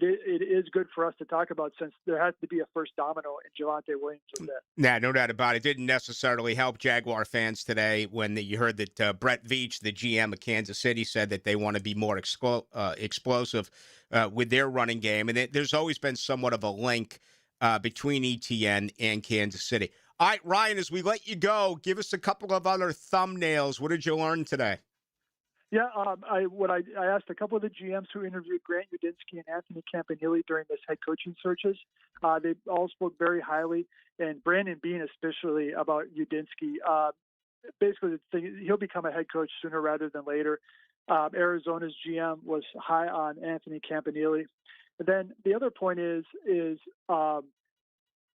is good for us to talk about, since there has to be a first domino, and Javonte Williams is it. Yeah, no doubt about it. Didn't necessarily help Jaguar fans today when you heard that Brett Veach, the GM of Kansas City, said that they want to be more explosive with their running game. And there's always been somewhat of a link between Etienne and Kansas City. All right, Ryan, as we let you go, give us a couple of other thumbnails. What did you learn today? Yeah, I asked a couple of the GMs who interviewed Grant Udinski and Anthony Campanile during this head coaching searches. They all spoke very highly, and Brandon Beane especially, about Udinski. Basically, he'll become a head coach sooner rather than later. Arizona's GM was high on Anthony Campanile. And then the other point is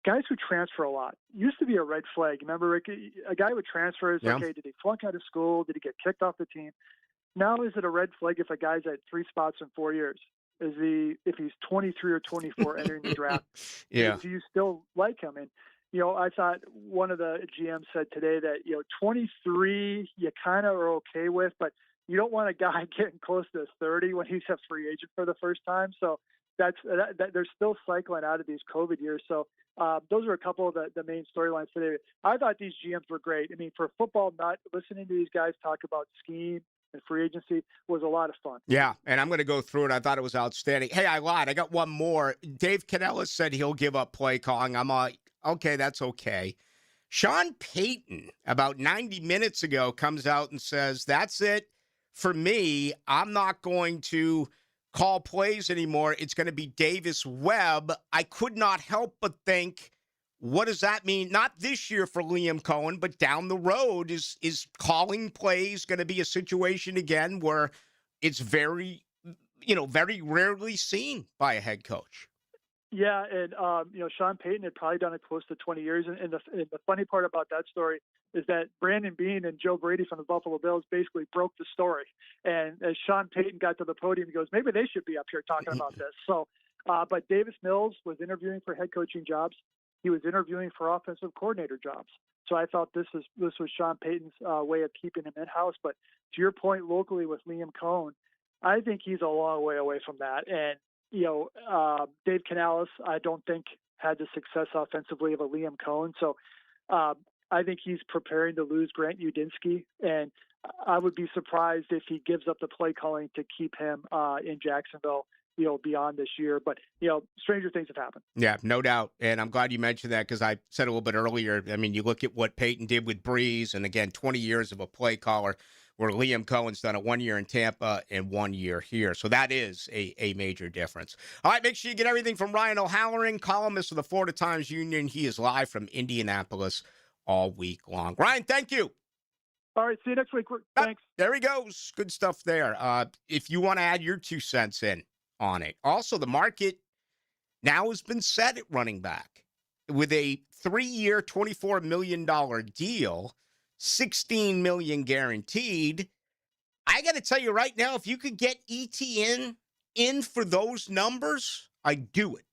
guys who transfer a lot used to be a red flag. Remember, Rick, a guy would transfer. It's okay, did he flunk out of school? Did he get kicked off the team? Now is it a red flag if a guy's at 3 spots in 4 years? If he's 23 or 24 entering the draft? Yeah. Do you still like him? And, I thought one of the GMs said today that, 23 you kind of are okay with, but you don't want a guy getting close to 30 when he's a free agent for the first time. So that they're still cycling out of these COVID years. So those are a couple of the main storylines today. I thought these GMs were great. I mean, for football nut, listening to these guys talk about scheme and free agency was a lot of fun. Yeah, and I'm going to go through it. I thought it was outstanding. Hey, I lied. I got one more. Dave Canella said he'll give up play calling. I'm like, okay, that's okay. Sean Payton, about 90 minutes ago, comes out and says, that's it for me. I'm not going to call plays anymore. It's going to be Davis Webb. I could not help but think, what does that mean? Not this year for Liam Cohen, but down the road. Is calling plays going to be a situation again where it's very rarely seen by a head coach? Yeah, and Sean Payton had probably done it close to 20 years. And the funny part about that story is that Brandon Beane and Joe Brady from the Buffalo Bills basically broke the story. And as Sean Payton got to the podium, he goes, maybe they should be up here talking about this. So, but Davis Mills was interviewing for head coaching jobs. He was interviewing for offensive coordinator jobs. So I thought this was Sean Payton's way of keeping him in-house. But to your point, locally with Liam Cohen, I think he's a long way away from that. And, Dave Canales, I don't think had the success offensively of a Liam Cohen. So I think he's preparing to lose Grant Udinski, and I would be surprised if he gives up the play calling to keep him in Jacksonville, beyond this year. But, stranger things have happened. Yeah, no doubt. And I'm glad you mentioned that, because I said a little bit earlier, I mean, you look at what Peyton did with Breeze, and again, 20 years of a play caller, where Liam Cohen's done it 1 year in Tampa and 1 year here. So that is a major difference. All right, make sure you get everything from Ryan O'Halloran, columnist of the Florida Times-Union. He is live from Indianapolis all week long. Ryan, thank you. All right, see you next week. Thanks. There he goes. Good stuff there. If you want to add your 2 cents in on it. Also, the market now has been set at running back with a 3-year, $24 million deal, $16 million guaranteed. I got to tell you right now, if you could get ETN in for those numbers, I'd do it.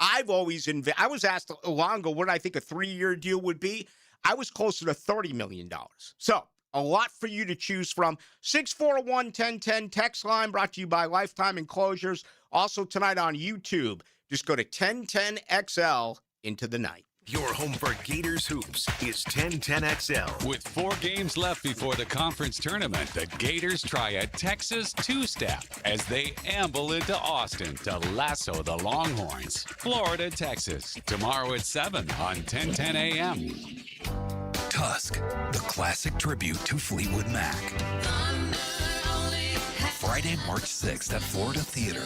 I've always I was asked long ago what I think a 3-year deal would be. I was closer to $30 million. So a lot for you to choose from. 641-1010 text line brought to you by Lifetime Enclosures. Also tonight on YouTube, just go to 1010XL into the night. Your home for Gators Hoops is 1010XL. With 4 games left before the conference tournament, the Gators try a Texas two-step as they amble into Austin to lasso the Longhorns. Florida, Texas, tomorrow at 7 on 1010 a.m. Tusk, the classic tribute to Fleetwood Mac. Friday, March 6th at Florida Theater.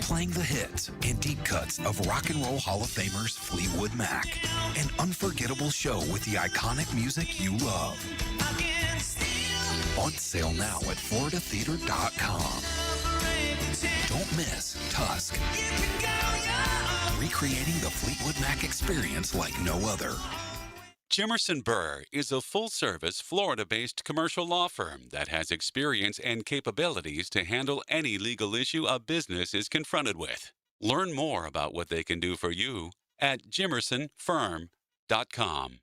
Playing the hits and deep cuts of rock and roll Hall of Famers Fleetwood Mac. An unforgettable show with the iconic music you love. On sale now at floridatheater.com. Don't miss Tusk. recreating the Fleetwood Mac experience like no other. Jimerson Burr is a full-service, Florida-based commercial law firm that has experience and capabilities to handle any legal issue a business is confronted with. Learn more about what they can do for you at jimersonfirm.com.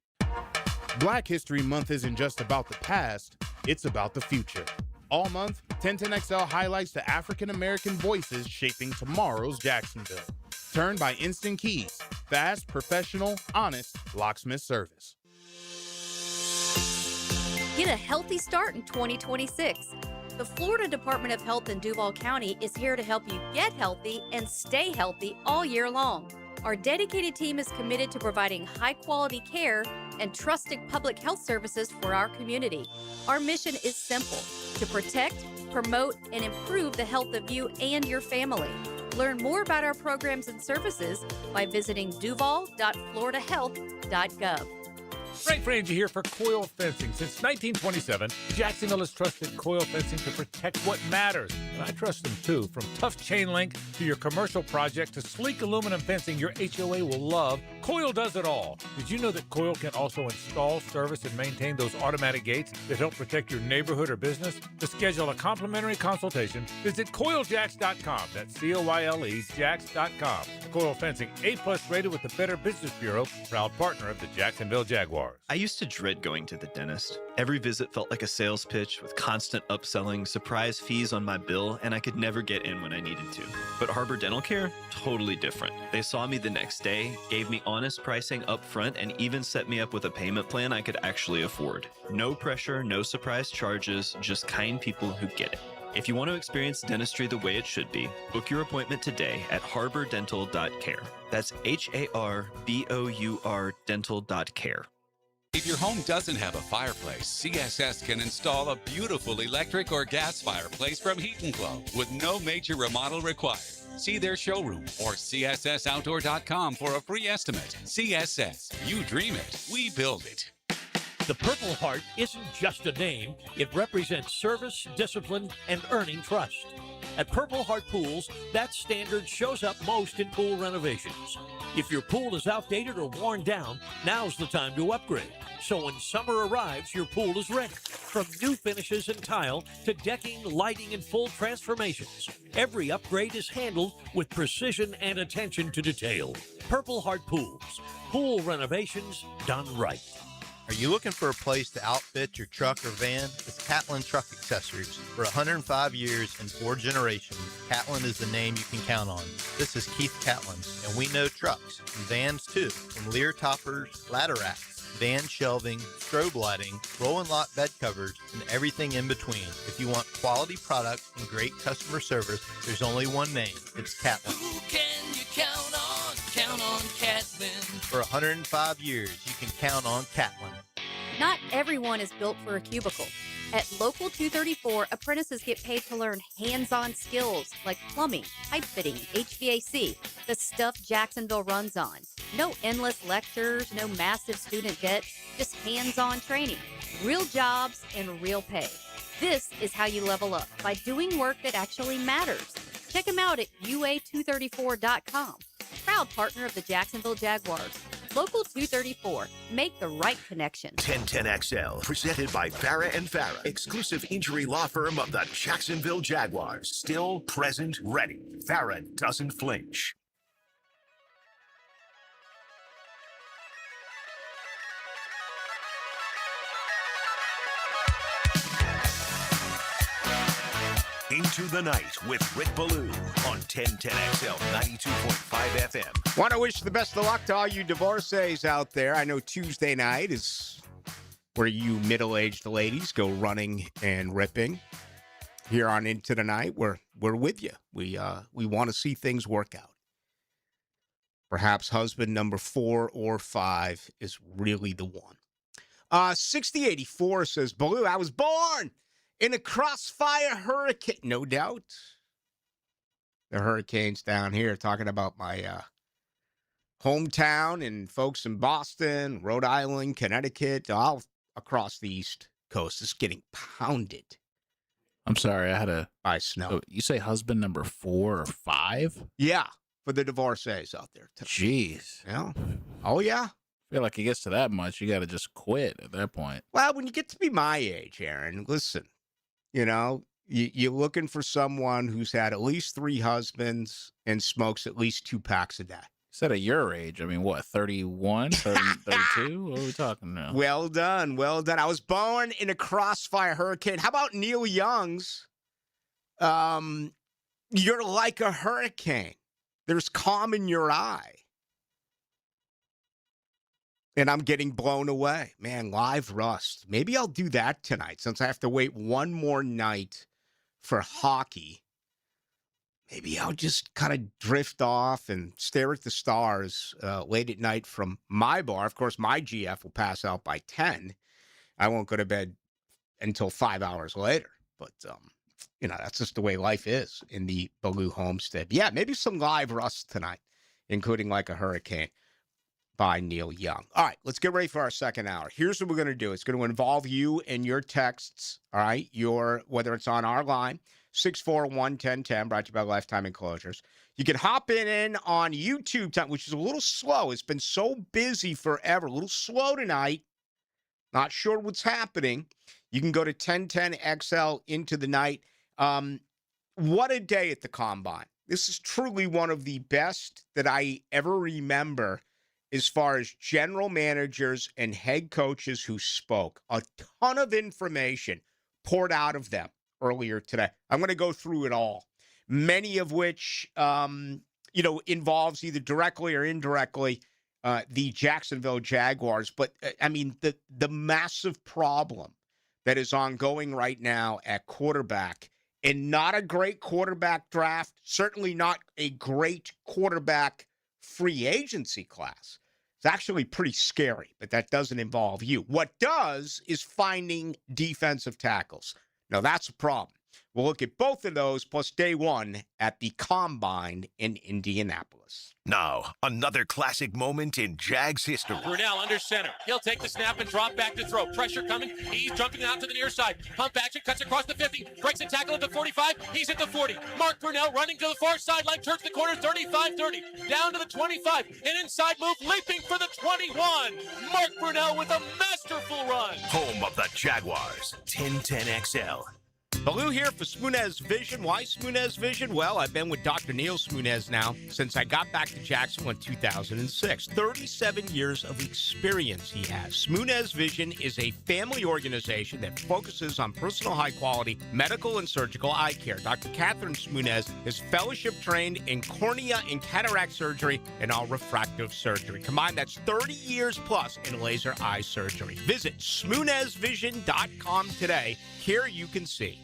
Black History Month isn't just about the past, it's about the future. All month, 1010XL highlights the African American voices shaping tomorrow's Jacksonville. Turned by Instant Keys, fast, professional, honest locksmith service. Get a healthy start in 2026. The Florida Department of Health in Duval County is here to help you get healthy and stay healthy all year long. Our dedicated team is committed to providing high-quality care and trusted public health services for our community. Our mission is simple: to protect, promote, and improve the health of you and your family. Learn more about our programs and services by visiting duval.floridahealth.gov. Frank Frangie here for Coil Fencing. Since 1927, Jacksonville has trusted Coil Fencing to protect what matters. And I trust them too. From tough chain link to your commercial project to sleek aluminum fencing your HOA will love, Coil does it all. Did you know that Coil can also install, service, and maintain those automatic gates that help protect your neighborhood or business? To schedule a complimentary consultation, visit CoilJacks.com. That's COYLE Jacks.com. Coil Fencing, A+ rated with the Better Business Bureau, proud partner of the Jacksonville Jaguars. I used to dread going to the dentist. Every visit felt like a sales pitch with constant upselling, surprise fees on my bill, and I could never get in when I needed to. But Harbor Dental Care? Totally different. They saw me the next day, gave me honest pricing up front, and even set me up with a payment plan I could actually afford. No pressure, no surprise charges, just kind people who get it. If you want to experience dentistry the way it should be, book your appointment today at harbordental.care. That's HARBOUR dental.care. If your home doesn't have a fireplace, CSS can install a beautiful electric or gas fireplace from Heat & Glow with no major remodel required. See their showroom or cssoutdoor.com for a free estimate. CSS, you dream it, we build it. The Purple Heart isn't just a name, it represents service, discipline, and earning trust. At Purple Heart Pools, that standard shows up most in pool renovations. If your pool is outdated or worn down, now's the time to upgrade. So when summer arrives, your pool is ready. From new finishes and tile to decking, lighting, and full transformations, every upgrade is handled with precision and attention to detail. Purple Heart Pools. Pool renovations done right. Are you looking for a place to outfit your truck or van? It's Catlin Truck Accessories. For 105 years and 4 generations, Catlin is the name you can count on. This is Keith Catlin, and we know trucks and vans too, from Lear toppers, ladder racks, van shelving, strobe lighting, roll and lock bed covers, and everything in between. If you want quality products and great customer service, there's only one name. It's Catlin. Who can you count on? Count on Catlin. For 105 years, you can count on Catlin. Not everyone is built for a cubicle. At Local 234, apprentices get paid to learn hands-on skills like plumbing, pipe fitting, HVAC, the stuff Jacksonville runs on. No endless lectures, no massive student debt, just hands-on training, real jobs, and real pay. This is how you level up, by doing work that actually matters. Check them out at UA234.com. Proud partner of the Jacksonville Jaguars. Local 234. Make the right connection. 1010XL, presented by Farah and Farah, exclusive injury law firm of the Jacksonville Jaguars. Still present, ready. Farah doesn't flinch. Into the Night with Rick Ballou on 1010XL 92.5 FM. Want to wish the best of luck to all you divorcees out there. I know Tuesday night is where you middle-aged ladies go running and ripping. Here on Into the Night, we're with you. We want to see things work out. Perhaps husband number 4 or 5 is really the one. 6084 says, Ballou, I was born in a crossfire hurricane. No doubt. The hurricanes down here, talking about my hometown and folks in Boston, Rhode Island, Connecticut, all across the East Coast. It's getting pounded. I'm sorry, I had by snow. So you say husband number 4 or 5? Yeah. for the divorcees out there. Jeez. Yeah. Oh, yeah. I feel like it gets to that much, you got to just quit at that point. Well, when you get to be my age, Aaron, listen, you're looking for someone who's had at least 3 husbands and smokes at least 2 packs a day. Instead of your age, I mean, what, 31, 32? What are we talking now? Well done. Well done. I was born in a crossfire hurricane. How about Neil Young's? You're like a hurricane. There's calm in your eye. And I'm getting blown away. Man, live Rust. Maybe I'll do that tonight since I have to wait one more night for hockey. Maybe I'll just kind of drift off and stare at the stars late at night from my bar. Of course, my GF will pass out by 10. I won't go to bed until 5 hours later. But, that's just the way life is in the Baloo homestead. Yeah, maybe some live Rust tonight, including Like a Hurricane by Neil Young. All right, let's get ready for our second hour. Here's what we're going to do. It's going to involve you and your texts, all right? Whether it's on our line, 641-1010, brought to you by Lifetime Enclosures. You can hop in on YouTube, which is a little slow. It's been so busy forever. A little slow tonight. Not sure what's happening. You can go to 1010XL into the night. What a day at the Combine. This is truly one of the best that I ever remember as far as general managers and head coaches who spoke. A ton of information poured out of them earlier today. I'm going to go through it all, many of which, involves either directly or indirectly the Jacksonville Jaguars. But, the massive problem that is ongoing right now at quarterback, and not a great quarterback draft, certainly not a great quarterback free agency class. It's actually pretty scary, but that doesn't involve you. What does is finding defensive tackles. Now, that's a problem. We'll look at both of those plus day one at the Combine in Indianapolis. Now, another classic moment in Jags history. Brunell under center. He'll take the snap and drop back to throw. Pressure coming. He's jumping out to the near side. Pump action, cuts across the 50. Breaks a tackle at the 45. He's at the 40. Mark Brunell running to the far sideline. Turns the corner, 35-30. Down to the 25. An inside move, leaping for the 21. Mark Brunell with a masterful run. Home of the Jaguars. 1010XL. Baloo here for Smunez Vision. Why Smunez Vision? Well, I've been with Dr. Neil Smunez now since I got back to Jacksonville in 2006. 37 years of experience he has. Smunez Vision is a family organization that focuses on personal high-quality medical and surgical eye care. Dr. Catherine Smunez is fellowship-trained in cornea and cataract surgery and all refractive surgery. Combined, that's 30 years plus in laser eye surgery. Visit SmunezVision.com today. Here you can see.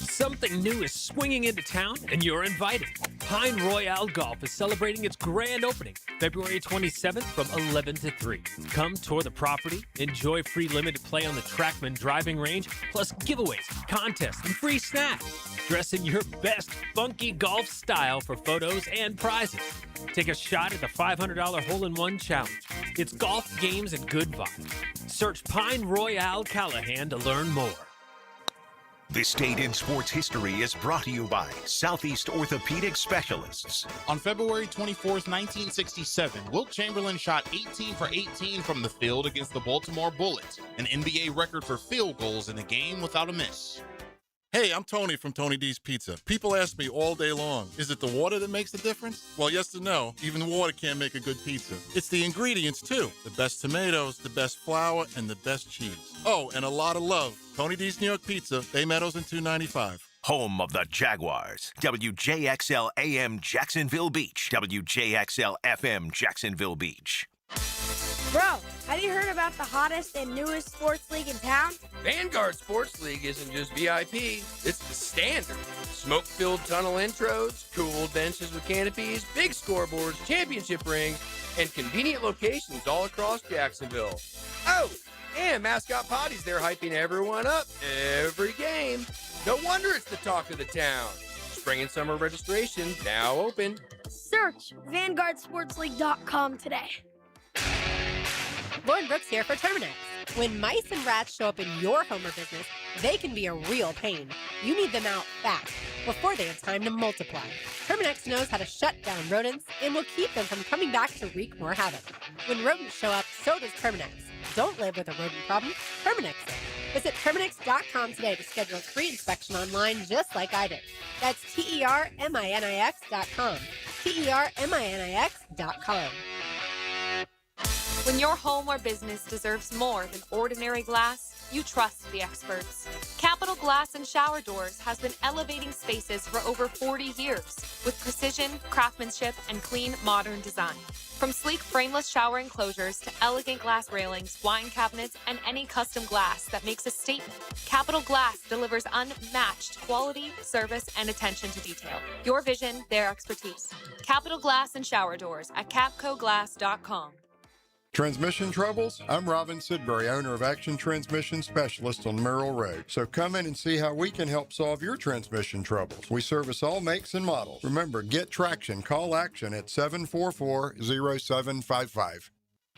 Something new is swinging into town, and you're invited. Pine Royale Golf is celebrating its grand opening, February 27th from 11 to 3. Come tour the property, enjoy free limited play on the Trackman driving range, plus giveaways, contests, and free snacks. Dress in your best funky golf style for photos and prizes. Take a shot at the $500 hole-in-one challenge. It's golf, games, and good vibes. Search Pine Royale Callahan to learn more. This date in sports history is brought to you by Southeast Orthopedic Specialists. On February 24th, 1967, Wilt Chamberlain shot 18 for 18 from the field against the Baltimore Bullets, an NBA record for field goals in a game without a miss. Hey, I'm Tony from Tony D's Pizza. People ask me all day long, is it the water that makes the difference? Well, yes and no. Even water can't make a good pizza. It's the ingredients, too. The best tomatoes, the best flour, and the best cheese. Oh, and a lot of love. Tony D's New York Pizza, Bay Meadows and 295. Home of the Jaguars. WJXL AM Jacksonville Beach. WJXL FM Jacksonville Beach. Bro, have you heard about the hottest and newest sports league in town? Vanguard Sports League isn't just VIP, it's the standard. Smoke-filled tunnel intros, cool benches with canopies, big scoreboards, championship rings, and convenient locations all across Jacksonville. Oh, and Mascot Potty's there hyping everyone up every game. No wonder it's the talk of the town. Spring and summer registration now open. Search VanguardSportsLeague.com today. Lauren Brooks here for Terminix. When mice and rats show up in your home or business, they can be a real pain. You need them out fast, before they have time to multiply. Terminex knows how to shut down rodents and will keep them from coming back to wreak more havoc. When rodents show up, so does Terminex. Don't live with a rodent problem, Terminex it. Visit Terminix.com today to schedule a free inspection online just like I did. That's TERMINIX.com. TERMINIX.com. When your home or business deserves more than ordinary glass, you trust the experts. Capital Glass and Shower Doors has been elevating spaces for over 40 years with precision, craftsmanship, and clean, modern design. From sleek frameless shower enclosures to elegant glass railings, wine cabinets, and any custom glass that makes a statement, Capital Glass delivers unmatched quality, service, and attention to detail. Your vision, their expertise. Capital Glass and Shower Doors at capcoglass.com. Transmission troubles? I'm Robin Sidbury, owner of Action Transmission Specialist on Merrill Road. So come in and see how we can help solve your transmission troubles. We service all makes and models. Remember, get traction. Call Action at 744-0755.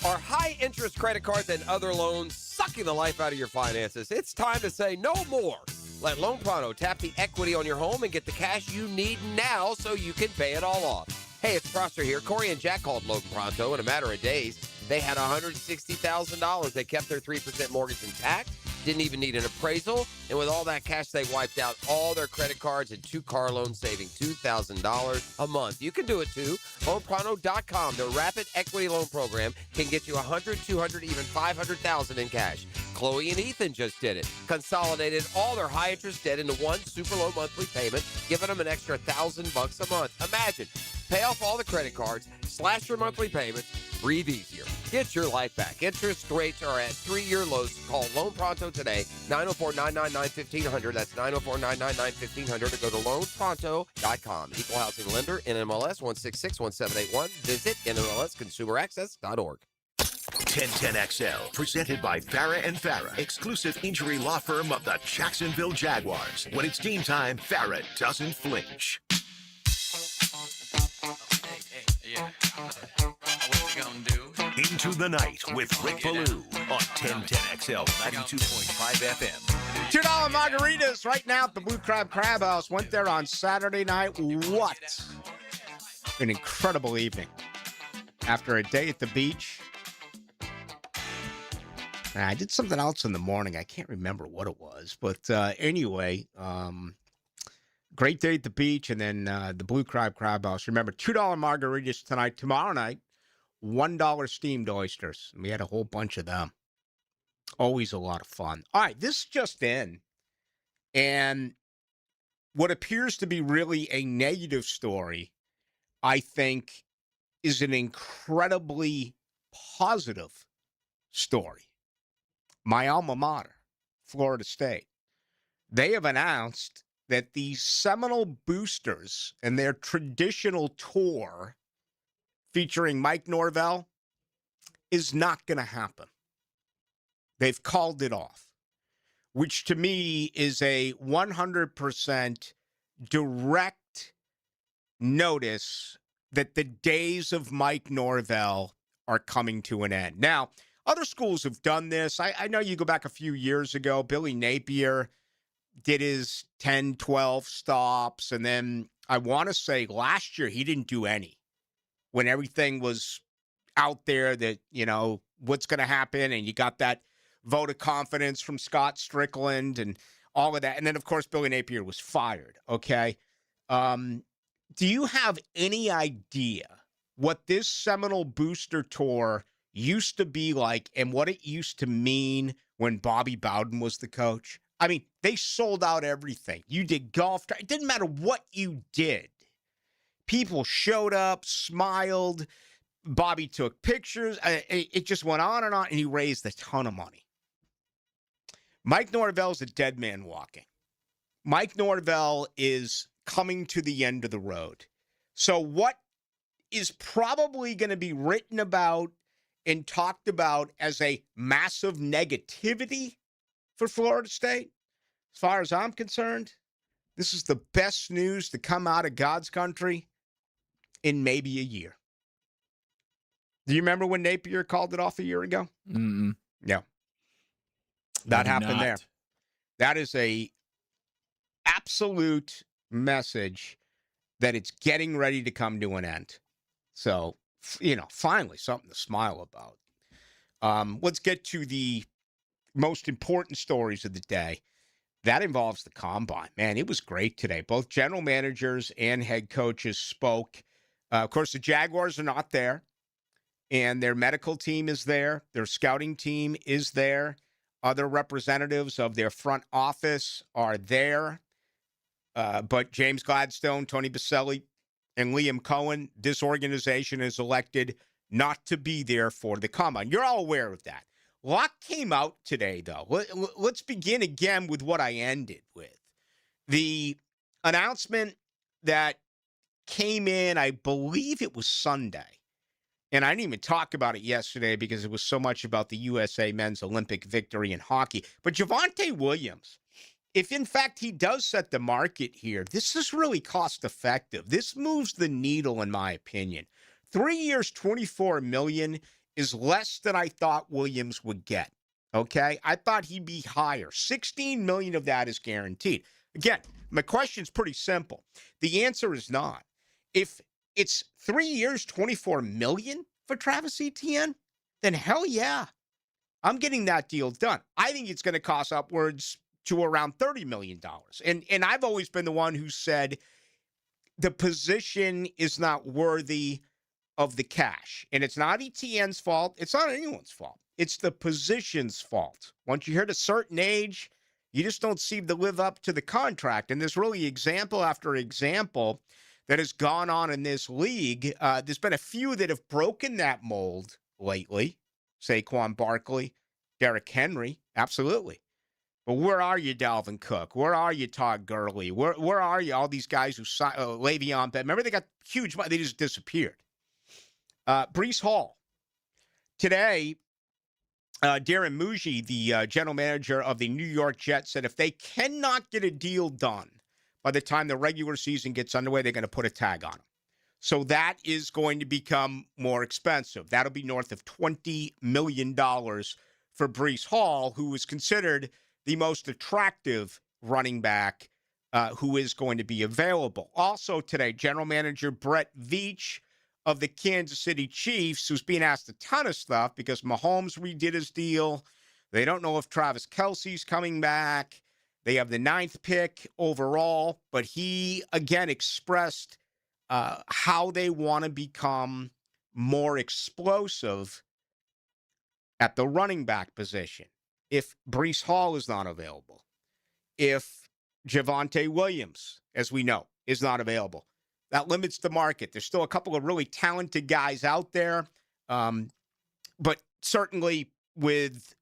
Are high-interest credit cards and other loans sucking the life out of your finances? It's time to say no more. Let Loan Pronto tap the equity on your home and get the cash you need now so you can pay it all off. Hey, it's Prosser here. Corey and Jack called Loan Pronto in a matter of days. They had $160,000. They kept their 3% mortgage intact, didn't even need an appraisal, and with all that cash, they wiped out all their credit cards and 2 car loans, saving $2,000 a month. You can do it too. LoanPronto.com, their rapid equity loan program, can get you $100,000, $200,000, even $500,000 in cash. Chloe and Ethan just did it. Consolidated all their high-interest debt into one super low monthly payment, giving them an extra $1,000 a month. Imagine, pay off all the credit cards, slash your monthly payments, breathe easier. Get your life back. Interest rates are at 3-year lows. Call Loan Pronto today, 904-999-1500. That's 904-999-1500. Or go to loanpronto.com. Equal housing lender, NMLS 1661781. Visit NMLSconsumeraccess.org. 1010XL, presented by Farah and Farah, exclusive injury law firm of the Jacksonville Jaguars. When it's game time, Farah doesn't flinch. What you gonna do? Into the Night with Rick Ballou on 1010XL 92.5 FM. $2 margaritas right now at the Blue Crab House. Went there on Saturday night. What an incredible evening. After a day at the beach. I did something else in the morning. I can't remember what it was. But anyway, great day at the beach. And then the Blue Crab House. Remember, $2 margaritas tonight. Tomorrow night, $1 steamed oysters. We had a whole bunch of them. Always a lot of fun. All right, this just in. And what appears to be really a negative story, I think, is an incredibly positive story. My alma mater, Florida State. They have announced that the Seminole Boosters and their traditional tour featuring Mike Norvell is not going to happen. They've called it off, which to me is a 100% direct notice that the days of Mike Norvell are coming to an end. Now, other schools have done this. I know you go back a few years ago, Billy Napier did his 10, 12 stops. And then I want to say last year he didn't do any when everything was out there that, you know, what's going to happen. And you got that vote of confidence from Scott Strickland and all of that. And then, of course, Billy Napier was fired. Okay. Do you have any idea what this Seminole Booster Tour used to be like and what it used to mean when Bobby Bowden was the coach? I mean, they sold out everything. You did golf. It didn't matter what you did. People showed up, smiled. Bobby took pictures. It just went on, and he raised a ton of money. Mike Norvell's a dead man walking. Mike Norvell is coming to the end of the road. So what is probably going to be written about and talked about as a massive negativity for Florida State, as far as I'm concerned, this is the best news to come out of God's country in maybe a year. Do you remember when Napier called it off a year ago? Mm-mm. No. That happened there. Not. That is a absolute message that it's getting ready to come to an end. So, finally something to smile about. Let's get to the most important stories of the day. That involves the combine. Man, it was great today. Both general managers and head coaches spoke. Of course, the Jaguars are not there, and their medical team is there. Their scouting team is there. Other representatives of their front office are there. But James Gladstone, Tony Baselli, and Liam Cohen, this organization is elected not to be there for the combine. You're all aware of that. A lot came out today, though. Let's begin again with what I ended with. The announcement that came in, I believe it was Sunday. And I didn't even talk about it yesterday because it was so much about the USA men's Olympic victory in hockey. But Javonte Williams, if in fact he does set the market here, this is really cost effective. This moves the needle, in my opinion. 3 years, $24 million is less than I thought Williams would get. Okay? I thought he'd be higher. $16 million of that is guaranteed. Again, my question's pretty simple. The answer is not. If it's 3 years, $24 million for Travis Etienne, then hell yeah, I'm getting that deal done. I think it's going to cost upwards to around $30 million. And I've always been the one who said the position is not worthy of the cash. And it's not Etienne's fault. It's not anyone's fault. It's the position's fault. Once you hit a certain age, you just don't seem to live up to the contract. And there's really example after example that has gone on in this league. There's been a few that have broken that mold lately. Saquon Barkley, Derrick Henry, absolutely. But where are you, Dalvin Cook? Where are you, Todd Gurley? Where are you, all these guys who signed, Le'Veon Bell? Remember, they got huge money. They just disappeared. Breece Hall. Today, Darren Muji, the general manager of the New York Jets, said if they cannot get a deal done by the time the regular season gets underway, they're going to put a tag on him. So that is going to become more expensive. That'll be north of $20 million for Breece Hall, who is considered the most attractive running back who is going to be available. Also today, general manager Brett Veach of the Kansas City Chiefs, who's being asked a ton of stuff because Mahomes redid his deal. They don't know if Travis Kelce's coming back. They have the 9th pick overall, but he, again, expressed how they want to become more explosive at the running back position. If Breece Hall is not available, if Javonte Williams, as we know, is not available, that limits the market. There's still a couple of really talented guys out there, but certainly with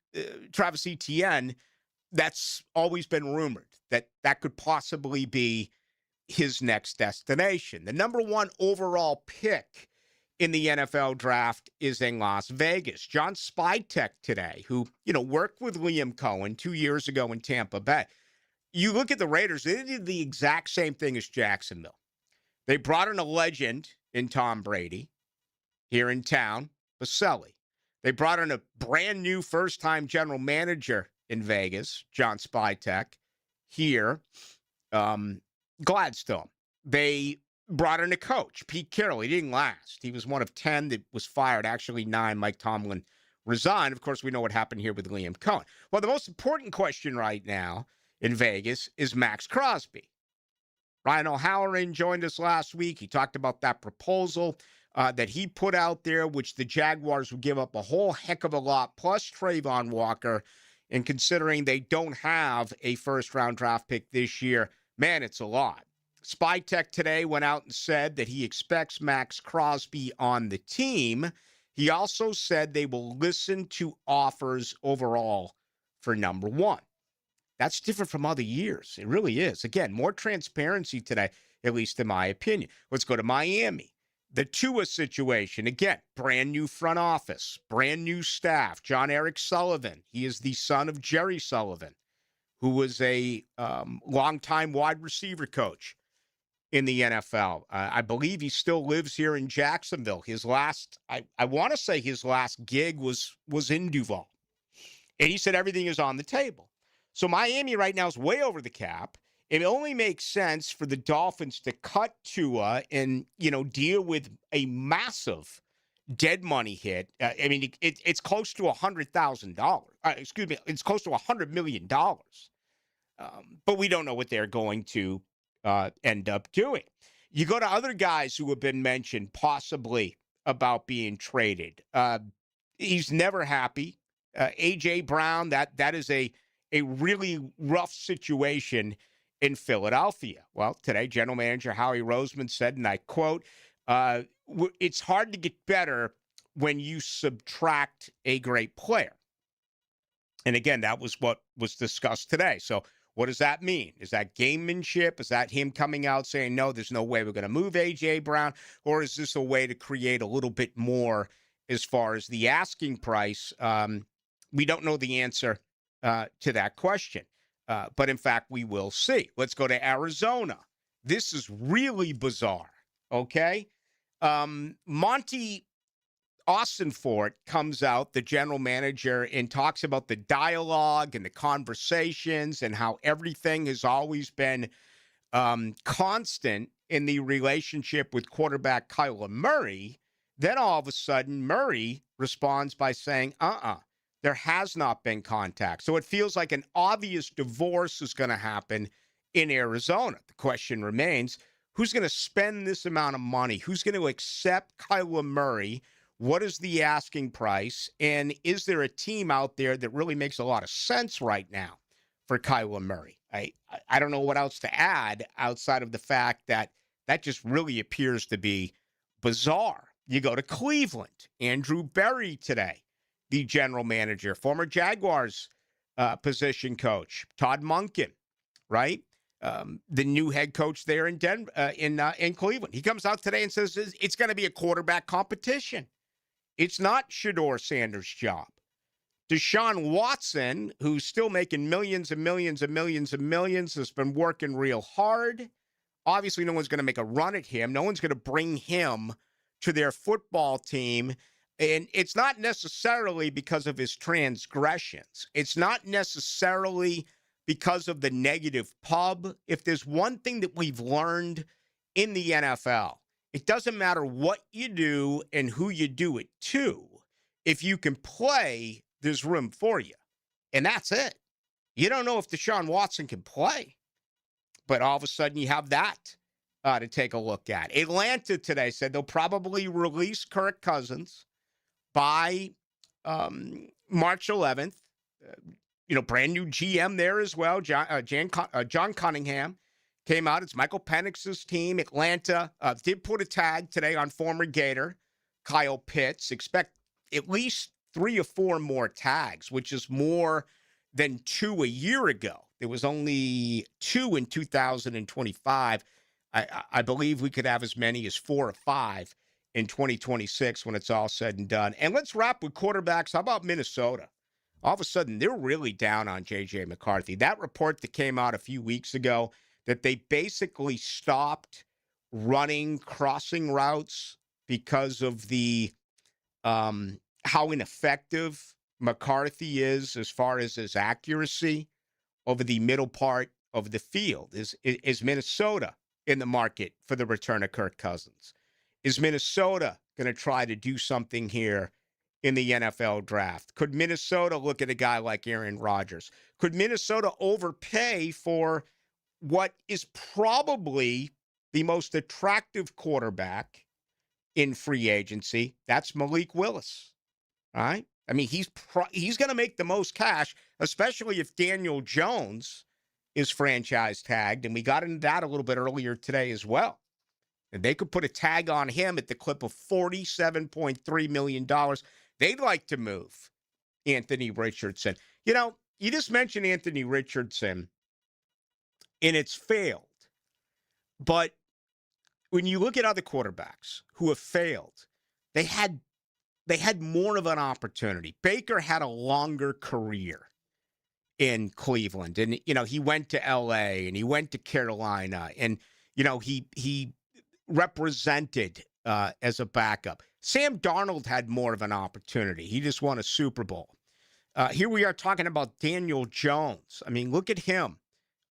Travis Etienne, that's always been rumored that that could possibly be his next destination. The number 1 overall pick in the NFL draft is in Las Vegas. John Spytek today, who, worked with Liam Cohen 2 years ago in Tampa Bay. You look at the Raiders, they did the exact same thing as Jacksonville. They brought in a legend in Tom Brady here in town, Baselli. They brought in a brand new first-time general manager in Vegas, John Spytek, here, Gladstone. They brought in a coach, Pete Carroll. He didn't last. He was one of 10 that was fired. Actually, 9, Mike Tomlin resigned. Of course, we know what happened here with Liam Cohen. Well, the most important question right now in Vegas is Max Crosby. Ryan O'Halloran joined us last week. He talked about that proposal that he put out there, which the Jaguars would give up a whole heck of a lot, plus Trayvon Walker. And considering they don't have a first-round draft pick this year, man, it's a lot. Spytek today went out and said that he expects Max Crosby on the team. He also said they will listen to offers overall for number 1. That's different from other years. It really is. Again, more transparency today, at least in my opinion. Let's go to Miami. The Tua situation, again, brand new front office, brand new staff. John Eric Sullivan, he is the son of Jerry Sullivan, who was a longtime wide receiver coach in the NFL. I believe he still lives here in Jacksonville. His last, I want to say his last gig was in Duval. And he said everything is on the table. So Miami right now is way over the cap. It only makes sense for the Dolphins to cut Tua and, deal with a massive dead money hit. It's close to $100,000. It's close to $100 million. But we don't know what they're going to end up doing. You go to other guys who have been mentioned possibly about being traded. He's never happy. A.J. Brown, that is a really rough situation in Philadelphia. Well, today, General Manager Howie Roseman said, and I quote, it's hard to get better when you subtract a great player. And again, that was what was discussed today. So what does that mean? Is that gamemanship? Is that him coming out saying, no, there's no way we're going to move A.J. Brown? Or is this a way to create a little bit more as far as the asking price? We don't know the answer to that question. But in fact, we will see. Let's go to Arizona. This is really bizarre, okay? Monty Austinfort comes out, the general manager, and talks about the dialogue and the conversations and how everything has always been constant in the relationship with quarterback Kyler Murray. Then all of a sudden, Murray responds by saying, there has not been contact. So it feels like an obvious divorce is going to happen in Arizona. The question remains, who's going to spend this amount of money? Who's going to accept Kyler Murray? What is the asking price? And is there a team out there that really makes a lot of sense right now for Kyler Murray? I don't know what else to add outside of the fact that just really appears to be bizarre. You go to Cleveland. Andrew Berry today, the general manager, former Jaguars position coach, Todd Monken, right? The new head coach there in Cleveland. He comes out today and says it's going to be a quarterback competition. It's not Shedeur Sanders' job. Deshaun Watson, who's still making millions and millions and millions and millions, has been working real hard. Obviously, no one's going to make a run at him. No one's going to bring him to their football team. And it's not necessarily because of his transgressions. It's not necessarily because of the negative pub. If there's one thing that we've learned in the NFL, it doesn't matter what you do and who you do it to. If you can play, there's room for you. And that's it. You don't know if Deshaun Watson can play. But all of a sudden you have that to take a look at. Atlanta today said they'll probably release Kirk Cousins by March 11th. Brand new GM there as well. John Cunningham came out. It's Michael Penix's team. Atlanta did put a tag today on former Gator Kyle Pitts. Expect at least 3 or 4 more tags, which is more than 2 a year ago. There was only 2 in 2025. I believe we could have as many as 4 or 5 in 2026 when it's all said and done. And let's wrap with quarterbacks. How about Minnesota? All of a sudden, they're really down on J.J. McCarthy. That report that came out a few weeks ago that they basically stopped running crossing routes because of the how ineffective McCarthy is as far as his accuracy over the middle part of the field. Is Minnesota in the market for the return of Kirk Cousins? Is Minnesota going to try to do something here in the NFL draft? Could Minnesota look at a guy like Aaron Rodgers? Could Minnesota overpay for what is probably the most attractive quarterback in free agency? That's Malik Willis, all right? I mean, he's going to make the most cash, especially if Daniel Jones is franchise tagged, and we got into that a little bit earlier today as well. And they could put a tag on him at the clip of $47.3 million. They'd like to move Anthony Richardson. You just mentioned Anthony Richardson, and it's failed. But when you look at other quarterbacks who have failed, they had more of an opportunity. Baker had a longer career in Cleveland, and he went to L.A. and he went to Carolina, and he represented as a backup. Sam Darnold had more of an opportunity. He just won a Super Bowl. Here we are talking about Daniel Jones. I mean, look at him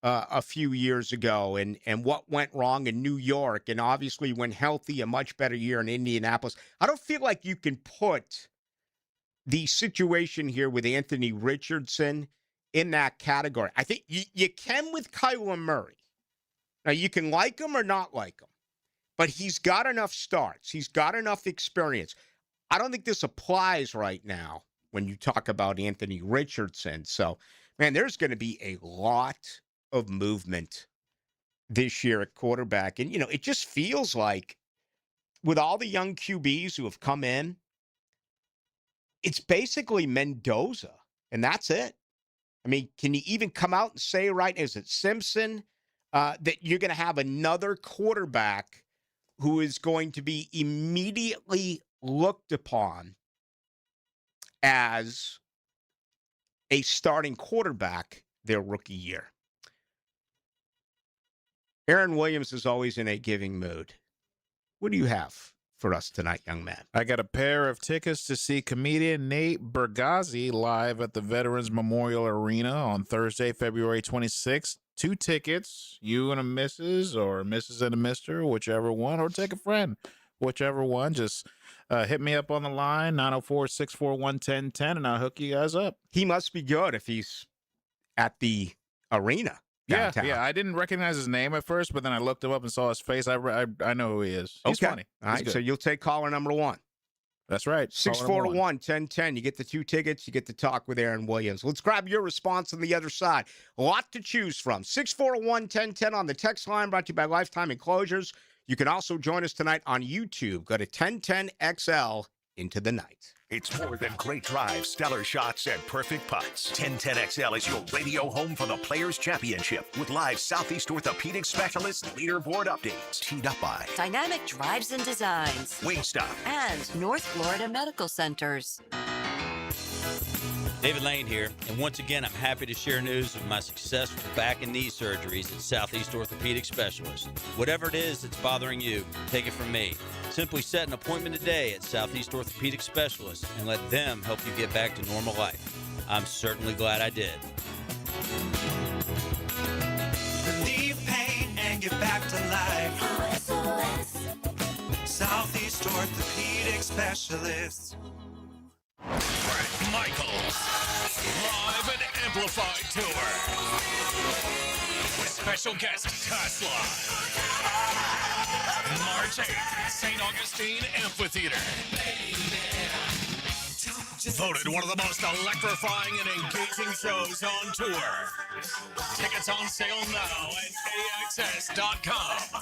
a few years ago and what went wrong in New York, and obviously when healthy, a much better year in Indianapolis. I don't feel like you can put the situation here with Anthony Richardson in that category. I think you can with Kyler Murray. Now, you can like him or not like him, but he's got enough starts. He's got enough experience. I don't think this applies right now when you talk about Anthony Richardson. So, man, there's going to be a lot of movement this year at quarterback. And, it just feels like with all the young QBs who have come in, it's basically Mendoza, and that's it. I mean, can you even come out and say, right, is it Simpson, that you're going to have another quarterback who is going to be immediately looked upon as a starting quarterback their rookie year? Aaron Williams is always in a giving mood. What do you have for us tonight, young man? I got a pair of tickets to see comedian Nate Bargatze live at the Veterans Memorial Arena on Thursday, February 26th. 2 tickets, you and a missus, or a missus and a mister, whichever one, or take a friend, whichever one. Just hit me up on the line, 904-641-1010, and I'll hook you guys up. He must be good if he's at the arena downtown. Yeah, I didn't recognize his name at first, but then I looked him up and saw his face. I know who he is. He's funny. All right, so you'll take caller number 1. That's right. 641-1010. You get the 2 tickets. You get to talk with Aaron Williams. Let's grab your response on the other side. A lot to choose from. 641-1010 on the text line, brought to you by Lifetime Enclosures. You can also join us tonight on YouTube. Go to 1010XL into the night. It's more than great drives, stellar shots, and perfect putts. 1010XL is your radio home for the Players' Championship with live Southeast Orthopedic Specialist leaderboard updates. Teed up by Dynamic Drives and Designs, Wingstop, and North Florida Medical Centers. David Lane here, and once again, I'm happy to share news of my success with back and knee surgeries at Southeast Orthopedic Specialist. Whatever it is that's bothering you, take it from me. Simply set an appointment today at Southeast Orthopedic Specialist and let them help you get back to normal life. I'm certainly glad I did. Relieve pain and get back to life. Southeast Orthopedic Specialist. Bret Michaels live and amplified tour with special guest Tesla. March 8th, St. Augustine Amphitheater. Voted one of the most electrifying and engaging shows on tour. Tickets on sale now at AXS.com.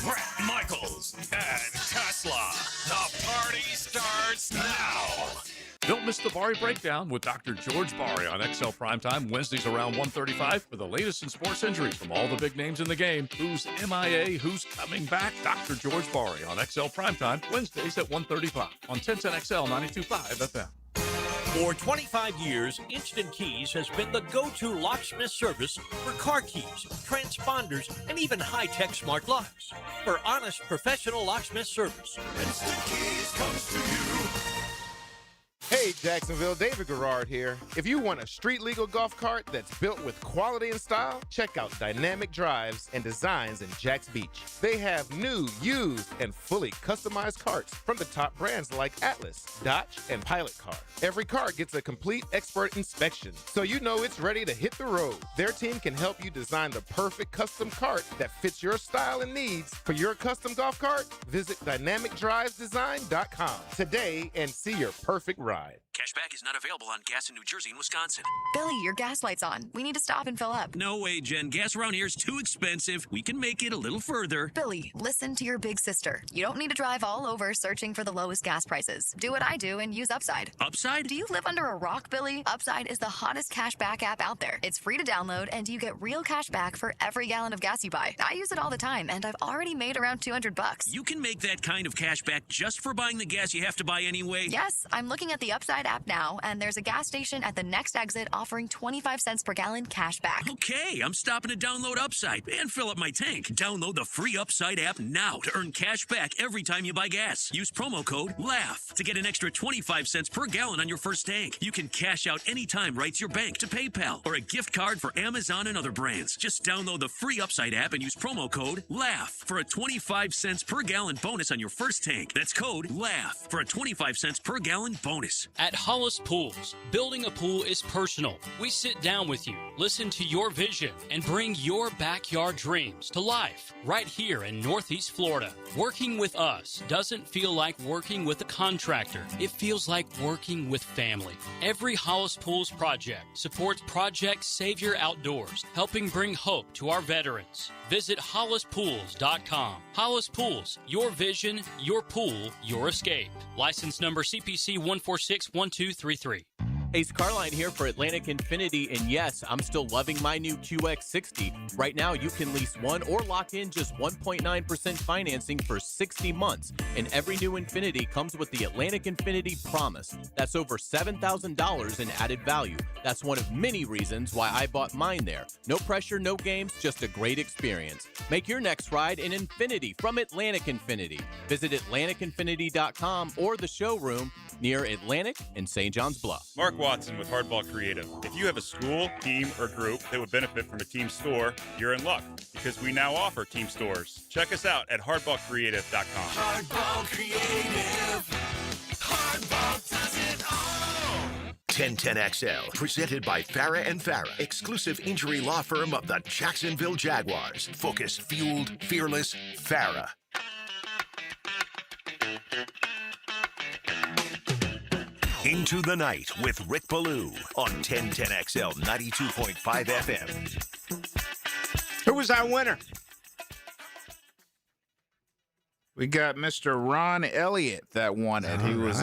Bret Michaels and Tesla. The party starts now. Don't miss the Bari Breakdown with Dr. George Bari on XL Primetime Wednesdays around 1:35 for the latest in sports injuries from all the big names in the game. Who's MIA? Who's coming back? Dr. George Bari on XL Primetime Wednesdays at 1:35 on 1010XL 92.5 FM. For 25 years, Instant Keys has been the go-to locksmith service for car keys, transponders, and even high-tech smart locks. For honest, professional locksmith service, Instant Keys comes to you. Hey, Jacksonville, David Garrard here. If you want a street-legal golf cart that's built with quality and style, check out Dynamic Drives and Designs in Jacks Beach. They have new, used, and fully customized carts from the top brands like Atlas, Dodge, and Pilot Car. Every car gets a complete expert inspection, so you know it's ready to hit the road. Their team can help you design the perfect custom cart that fits your style and needs. For your custom golf cart, visit dynamicdrivesdesign.com today and see your perfect ride. Cashback is not available on gas in New Jersey and Wisconsin. Billy, your gas light's on. We need to stop and fill up. No way, Jen. Gas around here is too expensive. We can make it a little further. Billy, listen to your big sister. You don't need to drive all over searching for the lowest gas prices. Do what I do and use Upside. Upside? Do you live under a rock, Billy? Upside is the hottest cashback app out there. It's free to download, and you get real cash back for every gallon of gas you buy. I use it all the time, and I've already made around $200. You can make that kind of cash back just for buying the gas you have to buy anyway? Yes, I'm looking at the Upside Upside app now, and there's a gas station at the next exit offering 25 cents per gallon cash back. Okay, I'm stopping to download Upside and fill up my tank. Download the free Upside app now to earn cash back every time you buy gas. Use promo code LAUGH to get an extra 25 cents per gallon on your first tank. You can cash out anytime right to your bank, to PayPal, or a gift card for Amazon and other brands. Just download the free Upside app and use promo code LAUGH for a 25 cents per gallon bonus on your first tank. That's code LAUGH for a 25 cents per gallon bonus. At Hollis Pools, building a pool is personal. We sit down with you, listen to your vision, and bring your backyard dreams to life right here in Northeast Florida. Working with us doesn't feel like working with a contractor. It feels like working with family. Every Hollis Pools project supports Project Savior Outdoors, helping bring hope to our veterans. Visit HollisPools.com. Hollis Pools, your vision, your pool, your escape. License number CPC 1461233. Ace Carline here for Atlantic Infinity, and yes, I'm still loving my new QX60. Right now, you can lease one or lock in just 1.9% financing for 60 months, and every new Infinity comes with the Atlantic Infinity Promise. That's over $7,000 in added value. That's one of many reasons why I bought mine there. No pressure, no games, just a great experience. Make your next ride an Infinity from Atlantic Infinity. Visit AtlanticInfinity.com or the showroom near Atlantic and St. John's Bluff. Mark Watson with Hardball Creative. If you have a school, team, or group that would benefit from a team store, you're in luck because we now offer team stores. Check us out at hardballcreative.com. Hardball Creative. Hardball does it all. 1010XL, presented by Farah and Farah, exclusive injury law firm of the Jacksonville Jaguars. Focused, fueled, fearless, Farah. Into the Night with Rick Ballou on 1010XL 92.5 FM. Who was our winner? We got Mr. Ron Elliott that won it. He was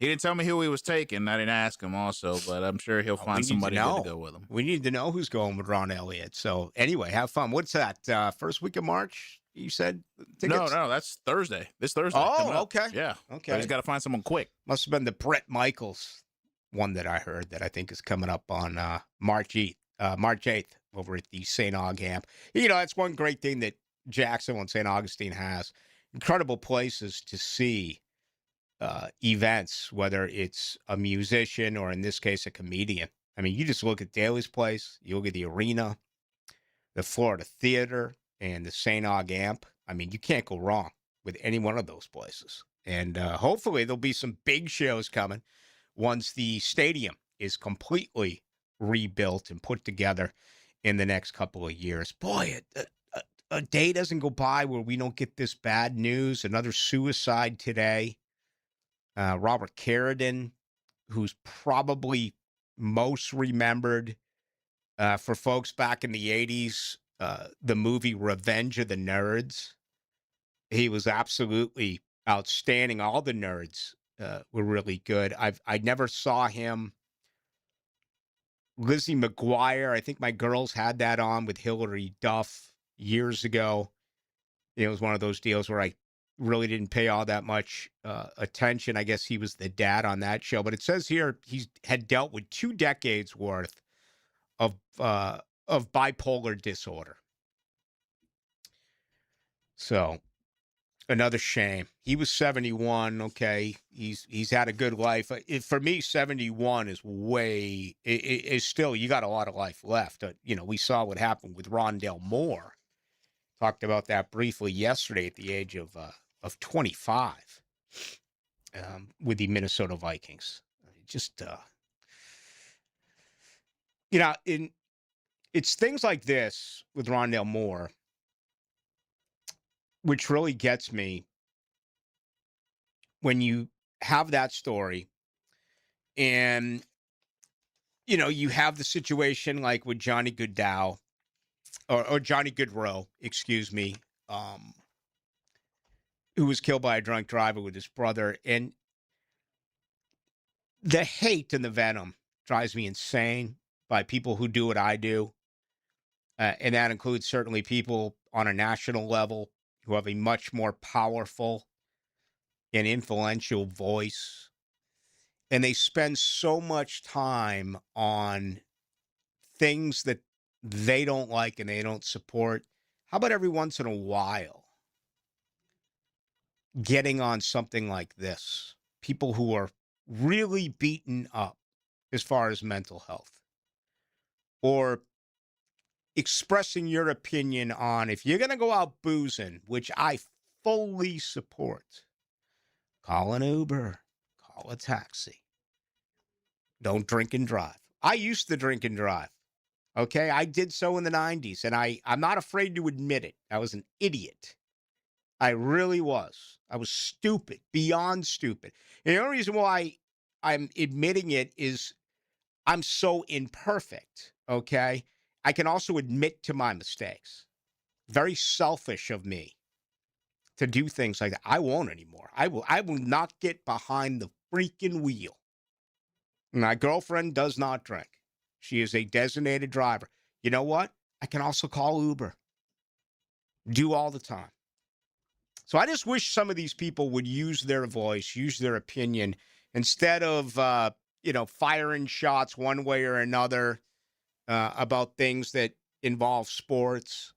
he didn't tell me who he was taking. I didn't ask him also, but I'm sure he'll find somebody good to go with him. We need to know who's going with Ron Elliott. So anyway, have fun. What's that? First week of March? You said tickets? No, that's Thursday. This Thursday. Oh, okay. Yeah. Okay. So he's got to find someone quick. Must have been the Bret Michaels one that I heard that I think is coming up on March 8th over at the St. Aug Amp. You know, that's one great thing that Jacksonville and St. Augustine has. Incredible places to see events, whether it's a musician or in this case, a comedian. I mean, you just look at Daly's Place, you look at the Arena, the Florida Theater, and the St. Aug Amp. I mean, you can't go wrong with any one of those places. And hopefully there'll be some big shows coming once the stadium is completely rebuilt and put together in the next couple of years. Boy, a day doesn't go by where we don't get this bad news. Another suicide today. Robert Carradine, who's probably most remembered for folks back in the 80s, the movie Revenge of the Nerds. He was absolutely outstanding. All the nerds were really good. I never saw him. Lizzie McGuire, I think my girls had that on with Hilary Duff years ago. It was one of those deals where I really didn't pay all that much attention. I guess he was the dad on that show. But it says here he had dealt with 2 decades worth of bipolar disorder. So another shame. He was 71. Okay, he's had a good life. For me, 71 is still, you got a lot of life left. You know, we saw what happened with Rondell Moore. Talked about that briefly yesterday at the age of 25 with the Minnesota Vikings. Just you know, it's things like this with Rondell Moore which really gets me when you have that story and, you know, you have the situation like with Johnny Goodrow, or Johnny Goodrow, excuse me, who was killed by a drunk driver with his brother. And the hate and the venom drives me insane by people who do what I do. And that includes certainly people on a national level who have a much more powerful and influential voice. and they spend so much time on things that they don't like and they don't support. How about every once in a while getting on something like this? People who are really beaten up as far as mental health, or expressing your opinion on, if you're going to go out boozing, which I fully support, call an Uber, call a taxi. Don't drink and drive. I used to drink and drive. Okay, I did so in the 90s, and I'm not afraid to admit it. I was an idiot. I really was. I was stupid, beyond stupid. And the only reason why I'm admitting it is I'm so imperfect, okay? I can also admit to my mistakes. Very selfish of me to do things like that. I won't anymore. I will not get behind the freaking wheel. My girlfriend does not drink. She is a designated driver. You know what? I can also call Uber. Do all the time. So I just wish some of these people would use their voice, use their opinion, instead of, firing shots one way or another about things that involve sports.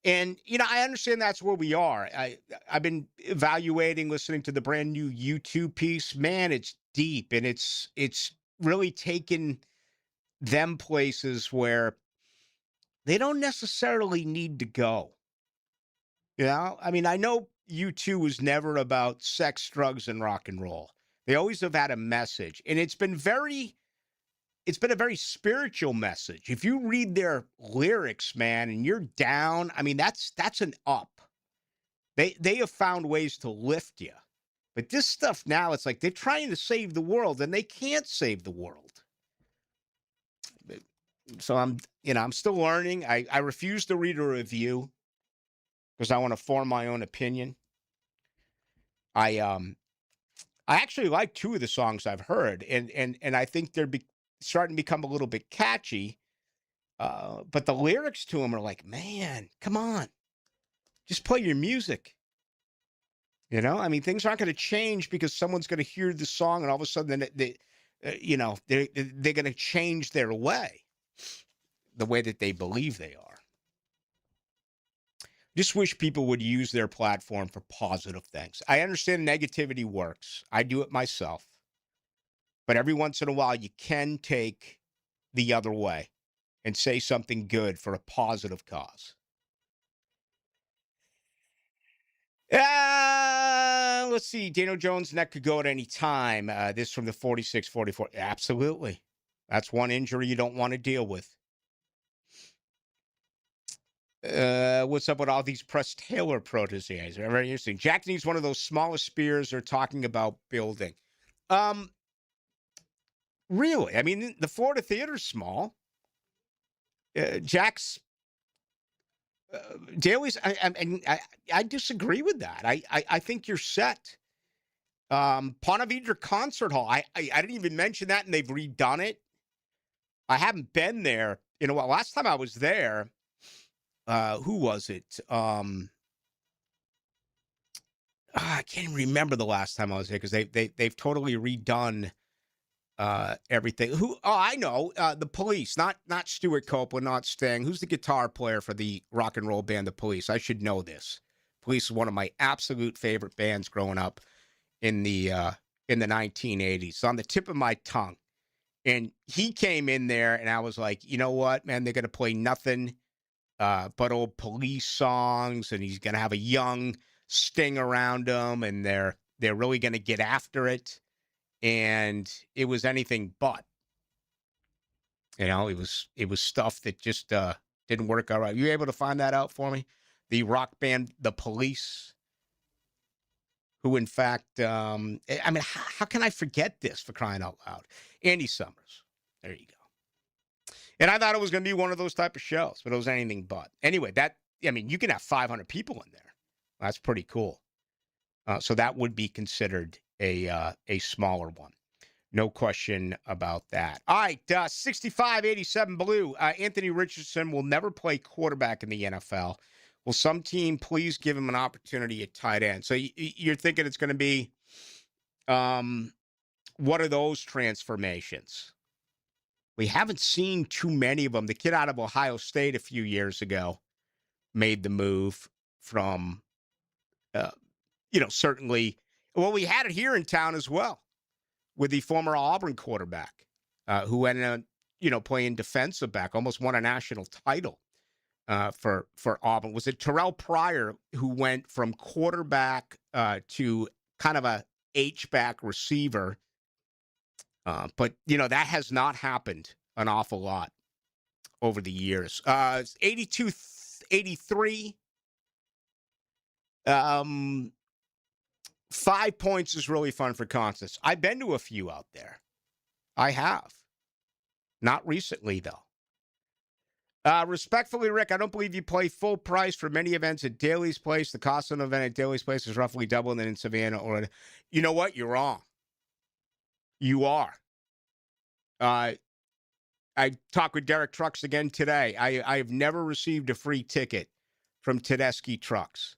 And, I understand that's where we are. I've been evaluating, listening to the brand new U2 piece. Man, it's deep, and it's really taken them places where they don't necessarily need to go. I know U2 was never about sex, drugs, and rock and roll. They always have had a message, and it's been a very spiritual message. If you read their lyrics, man, and you're down, that's an up. They have found ways to lift you. But this stuff now, it's like they're trying to save the world, and they can't save the world. So I'm still learning. I refuse to read a review because I want to form my own opinion. I actually like two of the songs I've heard, and I think they're starting to become a little bit catchy. But the lyrics to them are like, man, come on, just play your music. Things aren't going to change because someone's going to hear the song and all of a sudden they're going to change their way, the way that they believe they are. Just wish people would use their platform for positive things. I understand negativity works. I do it myself. But every once in a while, you can take the other way and say something good for a positive cause. Let's see. Daniel Jones' neck could go at any time. This from the 46-44. Absolutely. That's one injury you don't want to deal with. What's up with all these Press Taylor proteges? Very interesting. Jack needs one of those smallest spears they're talking about building. Really? The Florida Theater's small. Jack's Daly's. I disagree with that. I think you're set. Ponte Vedra Concert Hall. I didn't even mention that, and they've redone it. I haven't been there in a while. Last time I was there. Who was it? I can't even remember the last time I was there because they've totally redone everything. I know. The Police, not Stuart Copeland, not Sting. Who's the guitar player for the rock and roll band, the Police? I should know this. Police is one of my absolute favorite bands growing up in the 1980s. It's on the tip of my tongue. And he came in there, and I was like, you know what, man? They're gonna play nothing but old Police songs, and he's going to have a young Sting around him, and they're really going to get after it. And it was anything but. It was stuff that just didn't work out right. You able to find that out for me? The rock band, The Police, who in fact, how can I forget this, for crying out loud? Andy Summers. There you go. And I thought it was going to be one of those type of shows, but it was anything but. Anyway, you can have 500 people in there. That's pretty cool. So that would be considered a smaller one. No question about that. All right, 65-87 Blue. Anthony Richardson will never play quarterback in the NFL. Will some team please give him an opportunity at tight end? So you're thinking it's going to be what are those transformations? We haven't seen too many of them. The kid out of Ohio State a few years ago made the move from, certainly. Well, we had it here in town as well with the former Auburn quarterback who ended up, playing defensive back, almost won a national title for Auburn. Was it Terrell Pryor who went from quarterback to kind of a H-back receiver? But, that has not happened an awful lot over the years. 82, 83. 5 points is really fun for concerts. I've been to a few out there. I have. Not recently, though. Respectfully, Rick, I don't believe you play full price for many events at Daly's Place. The cost of an event at Daly's Place is roughly double than in Savannah. Or, you know what? You're wrong. You are. I talked with Derek Trucks again today. I have never received a free ticket from Tedeschi Trucks.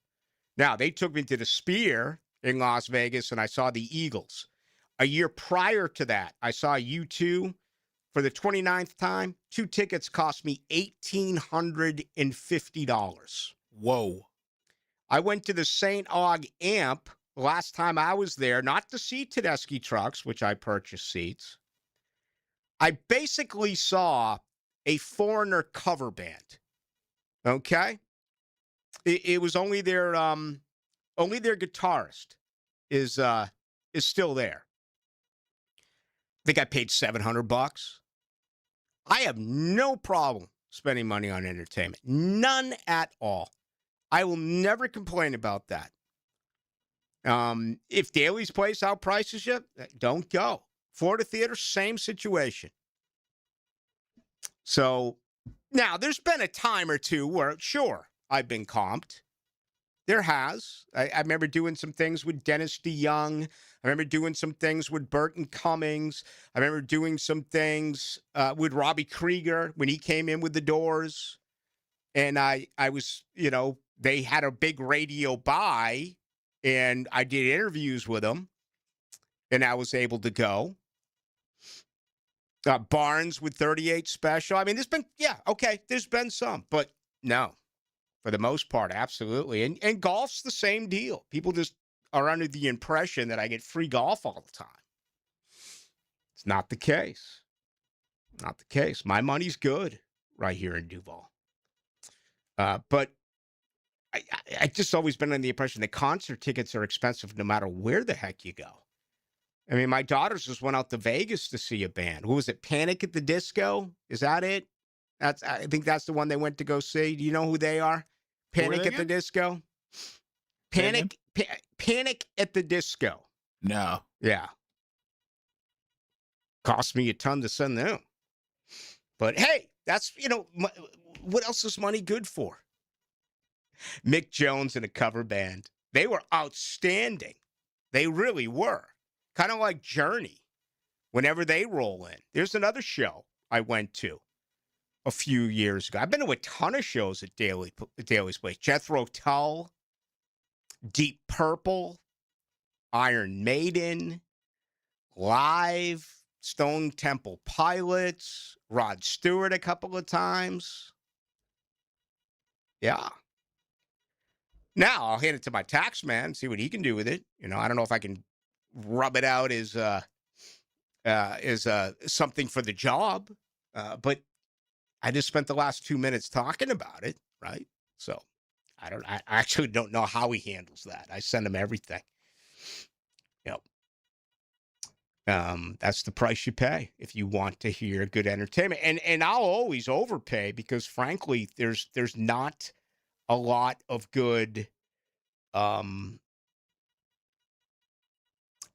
Now, they took me to the Sphere in Las Vegas, and I saw the Eagles. A year prior to that, I saw U2 for the 29th time. 2 tickets cost me $1,850. Whoa. I went to the St. Aug Amp last time I was there, not to see Tedeschi Trucks, which I purchased seats. I basically saw a Foreigner cover band. Okay? It was only their guitarist is still there. I think I paid $700. I have no problem spending money on entertainment. None at all. I will never complain about that. If Daly's Place outprices you, don't go. Florida Theater, same situation. So now there's been a time or two where, sure, I've been comped. There has. I remember doing some things with Dennis DeYoung. I remember doing some things with Burton Cummings. I remember doing some things with Robbie Krieger when he came in with the Doors. And I was, they had a big radio buy, and I did interviews with them, and I was able to go. Barnes with 38 Special. I mean, there's been some, but no. For the most part, absolutely. And golf's the same deal. People just are under the impression that I get free golf all the time. It's not the case. Not the case. My money's good right here in Duval. But I just always been under the impression that concert tickets are expensive no matter where the heck you go. I mean, my daughters just went out to Vegas to see a band. Who was it? Panic at the Disco? Is that it? I think that's the one they went to go see. Do you know who they are? Panic at the Disco? Panic at the Disco. No. Yeah. Cost me a ton to send them. But hey, that's, what else is money good for? Mick Jones and a cover band. They were outstanding. They really were. Kind of like Journey whenever they roll in. There's another show I went to a few years ago. I've been to a ton of shows at Daly's Place. Jethro Tull, Deep Purple, Iron Maiden, Live, Stone Temple Pilots, Rod Stewart a couple of times. Yeah. Now I'll hand it to my tax man, see what he can do with it. I don't know if I can rub it out as something for the job, but I just spent the last 2 minutes talking about it, right? So I actually don't know how he handles that. I send him everything. That's the price you pay if you want to hear good entertainment. And I'll always overpay because frankly, there's not a lot of good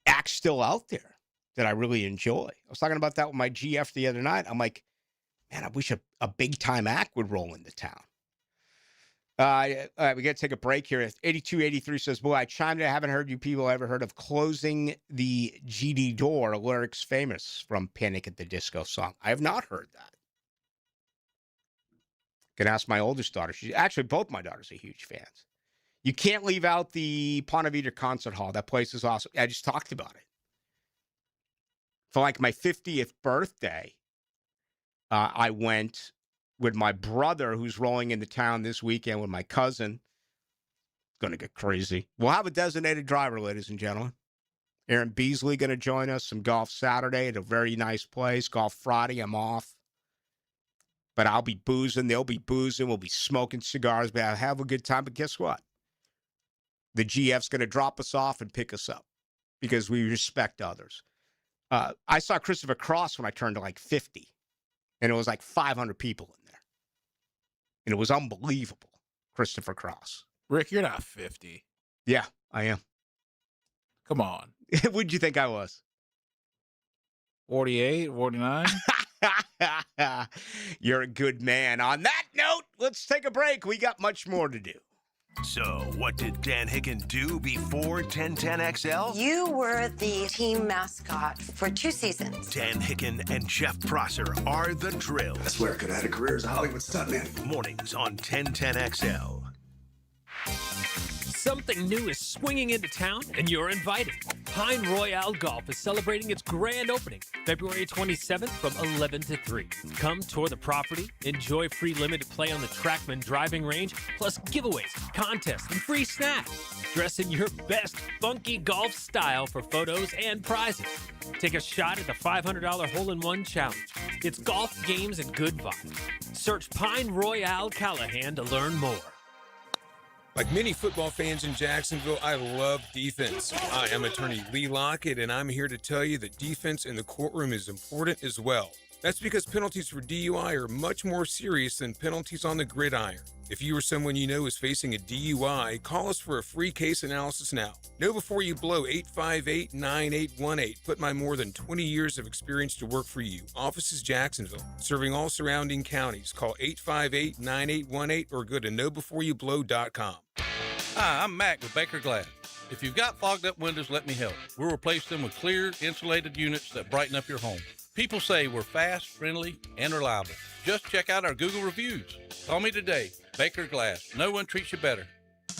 acts still out there that I really enjoy. I was talking about that with my GF the other night. I'm like, man, I wish a big-time act would roll into town. All right, we got to take a break here. 8283 says, boy, I chimed in. I haven't heard you people ever heard of Closing the GD Door, lyrics famous from Panic at the Disco song. I have not heard that. Can ask my oldest daughter. Actually, both my daughters are huge fans. You can't leave out the Ponte Vedra Concert Hall. That place is awesome. I just talked about it. For like my 50th birthday, I went with my brother, who's rolling into town this weekend with my cousin. It's going to get crazy. We'll have a designated driver, ladies and gentlemen. Aaron Beasley going to join us. Some golf Saturday at a very nice place. Golf Friday, I'm off. But I'll be boozing. They'll be boozing. We'll be smoking cigars. But I'll have a good time. But guess what? The GF's going to drop us off and pick us up because we respect others. I saw Christopher Cross when I turned to like 50. And it was like 500 people in there. And it was unbelievable, Christopher Cross. Rick, you're not 50. Yeah, I am. Come on. What'd you think I was? 48, 49? You're a good man. On that note, let's take a break. We got much more to do. So, what did Dan Hicken do before 1010XL? You were the team mascot for 2 seasons. Dan Hicken and Jeff Prosser are the drill. I swear I could have had a career as a Hollywood stuntman. Mornings on 1010XL. Something new is swinging into town, and you're invited. Pine Royale Golf is celebrating its grand opening, February 27th from 11 to 3. Come tour the property, enjoy free limited play on the Trackman driving range, plus giveaways, contests, and free snacks. Dress in your best funky golf style for photos and prizes. Take a shot at the $500 hole-in-one challenge. It's golf, games, and good vibes. Search Pine Royale Callahan to learn more. Like many football fans in Jacksonville, I love defense. I am attorney Lee Lockett, and I'm here to tell you that defense in the courtroom is important as well. That's because penalties for DUI are much more serious than penalties on the gridiron. If you or someone you know is facing a DUI, call us for a free case analysis now. Know before you blow 858-9818. Put my more than 20 years of experience to work for you. Office is Jacksonville, serving all surrounding counties. Call 858-9818 or go to knowbeforeyouBlow.com. Hi, I'm Mac with Baker Glass. If you've got fogged up windows, let me help. We'll replace them with clear, insulated units that brighten up your home. People say we're fast, friendly, and reliable. Just check out our Google reviews. Call me today. Baker Glass. No one treats you better.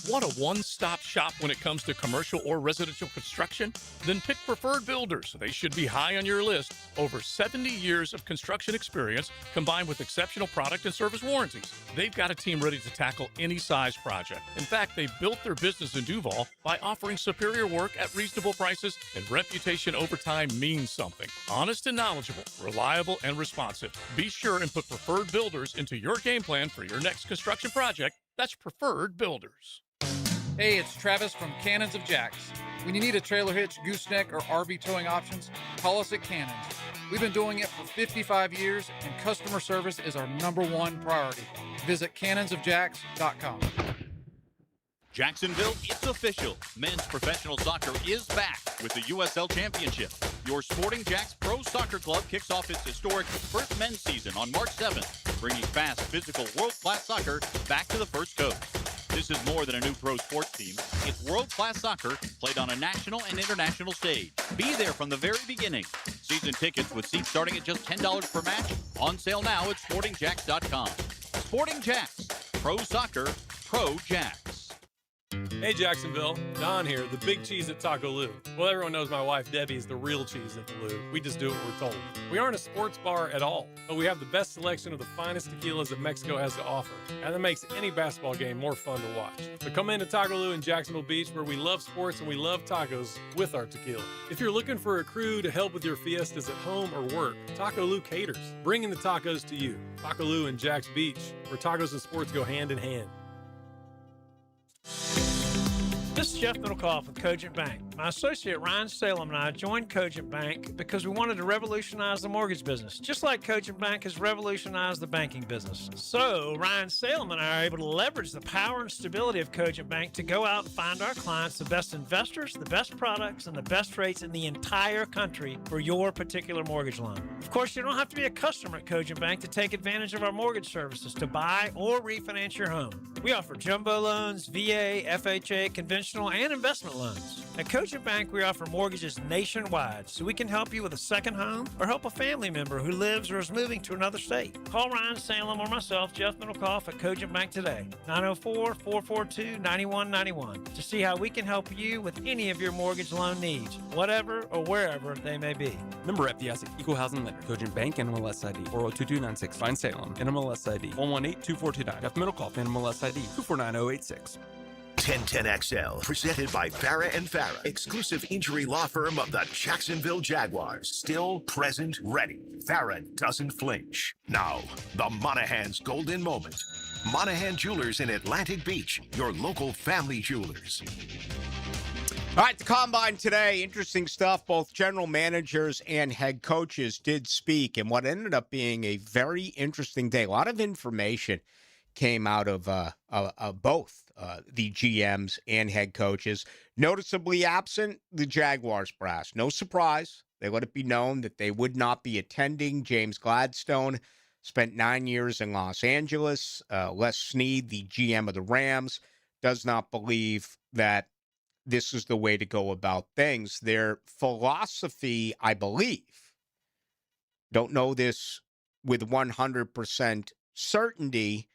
Want a one-stop shop when it comes to commercial or residential construction? Then pick Preferred Builders. They should be high on your list. Over 70 years of construction experience combined with exceptional product and service warranties. They've got a team ready to tackle any size project. In fact, they've built their business in Duval by offering superior work at reasonable prices, and reputation over time means something. Honest and knowledgeable, reliable and responsive. Be sure and put Preferred Builders into your game plan for your next construction project. That's Preferred Builders. Hey, it's Travis from Cannons of Jacks. When you need a trailer hitch, gooseneck, or RV towing options, call us at Cannons. We've been doing it for 55 years, and customer service is our #1 priority. Visit cannonsofjacks.com. Jacksonville, it's official. Men's professional soccer is back with the USL Championship. Your Sporting Jacks Pro Soccer Club kicks off its historic first men's season on March 7th, bringing fast, physical, world-class soccer back to the First Coast. This is more than a new pro sports team. It's world-class soccer played on a national and international stage. Be there from the very beginning. Season tickets with seats starting at just $10 per match. On sale now at SportingJacks.com. Sporting Jacks. Pro Soccer, Pro Jacks. Hey Jacksonville, Don here, the big cheese at Taco Lou. Well, everyone knows my wife Debbie is the real cheese at the Lou. We just do what we're told. We aren't a sports bar at all, but we have the best selection of the finest tequilas that Mexico has to offer, and that makes any basketball game more fun to watch. So come into Taco Lou in Jacksonville Beach, where we love sports and we love tacos with our tequila. If you're looking for a crew to help with your fiestas at home or work, Taco Lou caters, bringing the tacos to you. Taco Lou in Jacks Beach, where tacos and sports go hand in hand. This is Jeff Middlecoff with Cogent Bank. My associate Ryan Salem and I joined Cogent Bank because we wanted to revolutionize the mortgage business, just like Cogent Bank has revolutionized the banking business. So Ryan Salem and I are able to leverage the power and stability of Cogent Bank to go out and find our clients the best investors, the best products, and the best rates in the entire country for your particular mortgage loan. Of course, you don't have to be a customer at Cogent Bank to take advantage of our mortgage services to buy or refinance your home. We offer jumbo loans, VA, FHA, conventional, and investment loans. At Cogent Cogent Bank, we offer mortgages nationwide, so we can help you with a second home or help a family member who lives or is moving to another state. Call Ryan Salem or myself, Jeff Middlecoff, at Cogent Bank today, 904-442-9191, to see how we can help you with any of your mortgage loan needs, whatever or wherever they may be. Member FDIC, Equal Housing Lender, Cogent Bank, NMLS ID 402296, Ryan Salem, NMLS ID 1182429, Jeff Middlecoff, NMLS ID 249086. 1010XL, presented by Farah and Farah, exclusive injury law firm of the Jacksonville Jaguars. Still present, ready. Farah doesn't flinch. Now, the Monahan's golden moment. Monahan Jewelers in Atlantic Beach, your local family jewelers. All right, the Combine today, interesting stuff. Both general managers and head coaches did speak, and what ended up being a very interesting day. A lot of information came out of both the GMs and head coaches. Noticeably absent, the Jaguars brass. No surprise. They let it be known that they would not be attending. James Gladstone spent 9 years in Los Angeles. Les Snead, the GM of the Rams, does not believe that this is the way to go about things. Their philosophy, I believe, don't know this with 100% certainty,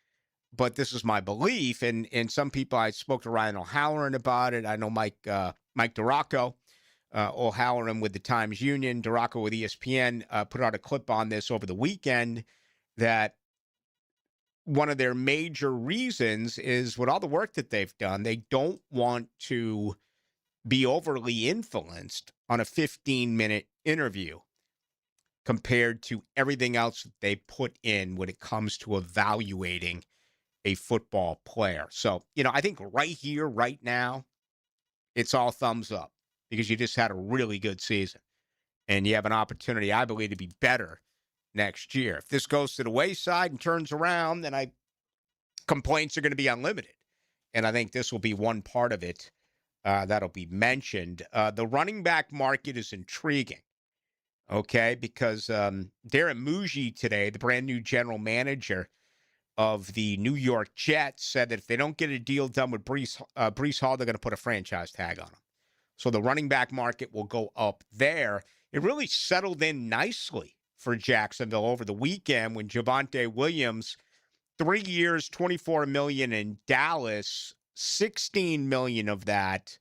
but this is my belief, and some people, I spoke to Ryan O'Halloran about it. I know Mike DiRocco, O'Halloran with the Times-Union, DiRocco with ESPN, put out a clip on this over the weekend, that one of their major reasons is, with all the work that they've done, they don't want to be overly influenced on a 15-minute interview compared to everything else that they put in when it comes to evaluating a football player. So, I think right here, right now, it's all thumbs up because you just had a really good season. And you have an opportunity, I believe, to be better next year. If this goes to the wayside and turns around, then complaints are going to be unlimited. And I think this will be one part of it that'll be mentioned. The running back market is intriguing, okay, because Darren Muji today, the brand new general manager of the New York Jets, said that if they don't get a deal done with Breece Hall, they're going to put a franchise tag on him. So the running back market will go up there. It really settled in nicely for Jacksonville over the weekend when Javonte Williams, 3 years, $24 million in Dallas, $16 million of that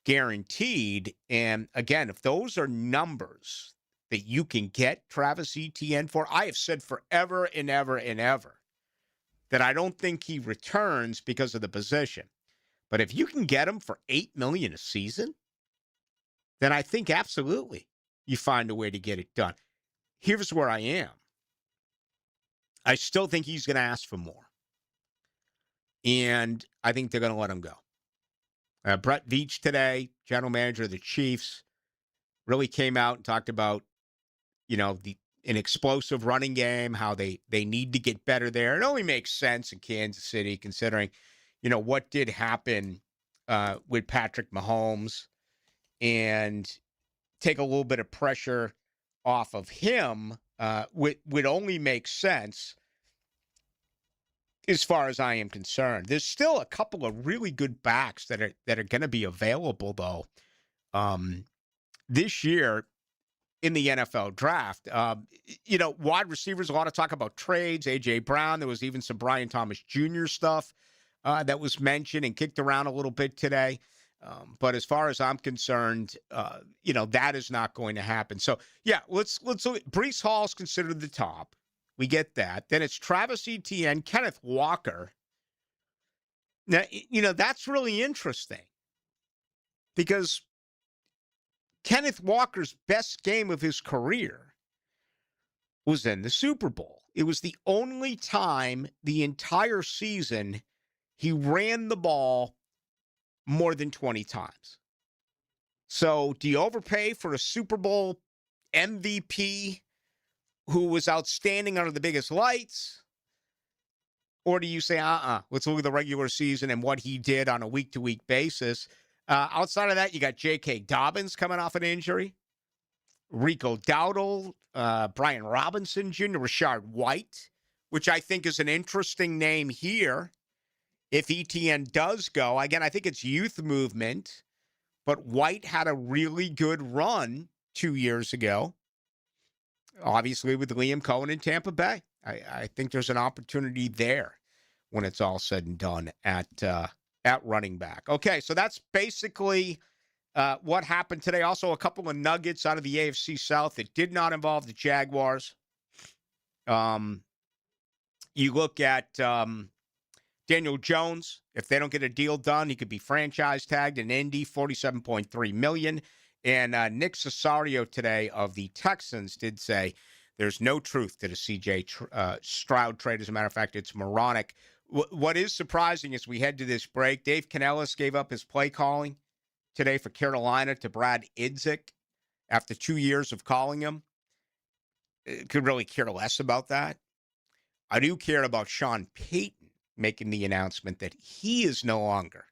guaranteed. And again, if those are numbers that you can get Travis Etienne for, I have said forever and ever and ever that I don't think he returns because of the position. But if you can get him for $8 million a season, then I think absolutely you find a way to get it done. Here's where I am. I still think he's going to ask for more. And I think they're going to let him go. Brett Veach today, general manager of the Chiefs, really came out and talked about, an explosive running game, how they need to get better there. It only makes sense in Kansas City considering, what did happen with Patrick Mahomes, and take a little bit of pressure off of him would only make sense as far as I am concerned. There's still a couple of really good backs that are going to be available, though, this year in the NFL draft. Wide receivers, a lot of talk about trades, A.J. Brown. There was even some Brian Thomas Jr. stuff that was mentioned and kicked around a little bit today. But as far as I'm concerned, that is not going to happen. So, yeah, let's look. Breece Hall's considered the top. We get that. Then it's Travis Etienne, Kenneth Walker. Now, that's really interesting because Kenneth Walker's best game of his career was in the Super Bowl. It was the only time the entire season he ran the ball more than 20 times. So do you overpay for a Super Bowl MVP who was outstanding under the biggest lights? Or do you say, let's look at the regular season and what he did on a week-to-week basis? Outside of that, you got J.K. Dobbins coming off an injury, Rico Dowdle, Brian Robinson Jr., Rashard White, which I think is an interesting name here. If Etienne does go, again, I think it's youth movement, but White had a really good run 2 years ago, obviously with Liam Cohen in Tampa Bay. I think there's an opportunity there when it's all said and done at running back. Okay, so that's basically what happened today. Also, a couple of nuggets out of the AFC South. It did not involve the Jaguars. You look at Daniel Jones. If they don't get a deal done, he could be franchise tagged in Indy, $47.3 million. And Nick Cesario today of the Texans did say there's no truth to the C.J. Stroud trade. As a matter of fact, it's moronic. What is surprising as we head to this break, Dave Canellis gave up his play calling today for Carolina to Brad Idzik after 2 years of calling him. Could really care less about that. I do care about Sean Payton making the announcement that he is no longer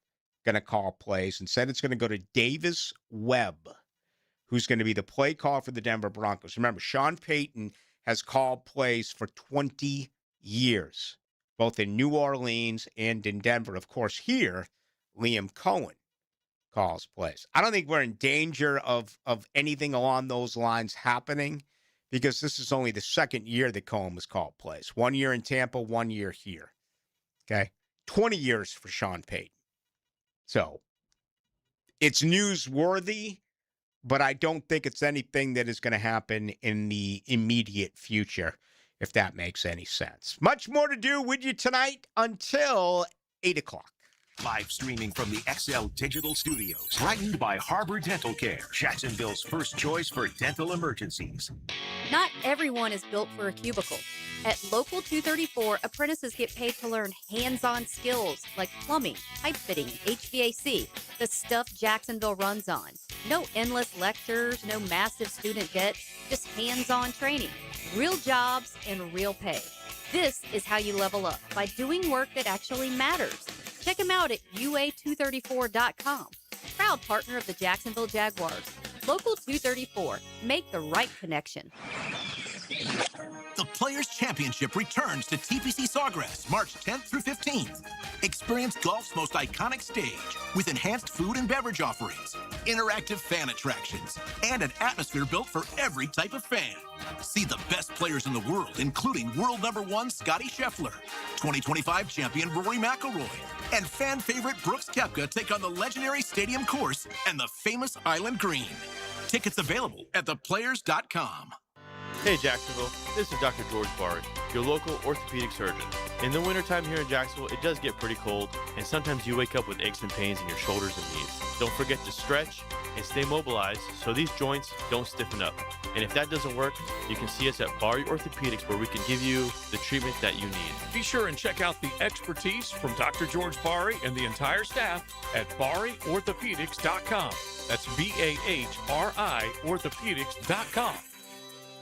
going to call plays. Instead, it's going to go to Davis Webb, who's going to be the play call for the Denver Broncos. Remember, Sean Payton has called plays for 20 years, both in New Orleans and in Denver. Of course, here, Liam Cohen calls plays. I don't think we're in danger of anything along those lines happening because this is only the second year that Cohen was called plays. 1 year in Tampa, 1 year here. Okay? 20 years for Sean Payton. So, it's newsworthy, but I don't think it's anything that is going to happen in the immediate future, if that makes any sense. Much more to do with you tonight until 8 o'clock. Live streaming from the XL Digital Studios. Brightened by Harbor Dental Care, Jacksonville's first choice for dental emergencies. Not everyone is built for a cubicle. At Local 234, apprentices get paid to learn hands-on skills like plumbing, pipe fitting, HVAC, the stuff Jacksonville runs on. No endless lectures, no massive student debt, just hands-on training, real jobs, and real pay. This is how you level up, by doing work that actually matters. Check them out at UA234.com. Proud partner of the Jacksonville Jaguars. Local 234. Make the right connection. The Players' Championship returns to TPC Sawgrass March 10th through 15th. Experience golf's most iconic stage with enhanced food and beverage offerings, interactive fan attractions, and an atmosphere built for every type of fan. See the best players in the world, including world number one Scotty Scheffler, 2025 champion Rory McIlroy, and fan favorite Brooks Koepka take on the legendary Stadium Course and the famous Island Green. Tickets available at theplayers.com. Hey Jacksonville, this is Dr. George Bari, your local orthopedic surgeon. In the wintertime here in Jacksonville, it does get pretty cold, and sometimes you wake up with aches and pains in your shoulders and knees. Don't forget to stretch and stay mobilized so these joints don't stiffen up. And if that doesn't work, you can see us at Bari Orthopedics where we can give you the treatment that you need. Be sure and check out the expertise from Dr. George Bari and the entire staff at BariOrthopedics.com. That's BAHRI Orthopedics.com.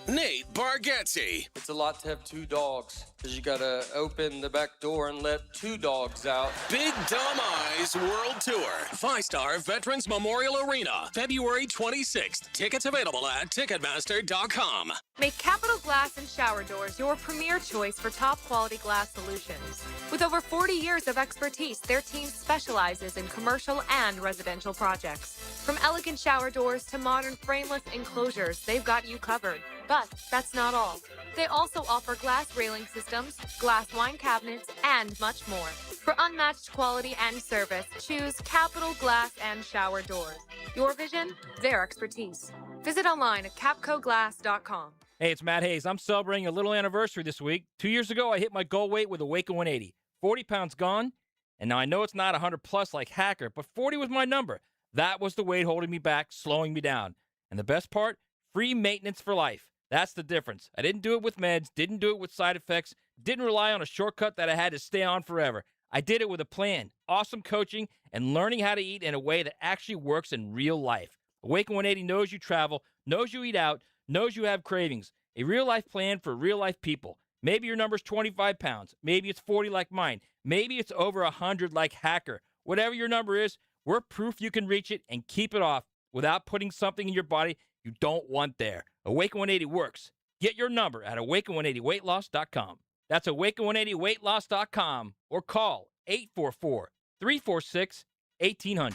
Nate Bargatze. It's a lot to have two dogs because you got to open the back door and let two dogs out. Big Dumb Eyes World Tour. 5-star Veterans Memorial Arena. February 26th. Tickets available at Ticketmaster.com. Make Capital Glass and Shower Doors your premier choice for top quality glass solutions. With over 40 years of expertise, their team specializes in commercial and residential projects. From elegant shower doors to modern frameless enclosures, they've got you covered. But that's not all. They also offer glass railing systems, glass wine cabinets, and much more. For unmatched quality and service, choose Capital Glass and Shower Doors. Your vision, their expertise. Visit online at capcoglass.com. Hey, it's Matt Hayes. I'm celebrating a little anniversary this week. 2 years ago, I hit my goal weight with a Waco 180. 40 pounds gone, and now I know it's not 100 plus like Hacker, but 40 was my number. That was the weight holding me back, slowing me down. And the best part? Free maintenance for life. That's the difference. I didn't do it with meds, didn't do it with side effects, didn't rely on a shortcut that I had to stay on forever. I did it with a plan, awesome coaching, and learning how to eat in a way that actually works in real life. Awaken 180 knows you travel, knows you eat out, knows you have cravings. A real-life plan for real-life people. Maybe your number's 25 pounds. Maybe it's 40 like mine. Maybe it's over 100 like Hacker. Whatever your number is, we're proof you can reach it and keep it off without putting something in your body you don't want there. Awaken 180 works. Get your number at awaken180weightloss.com. That's awaken180weightloss.com or call 844-346-1800.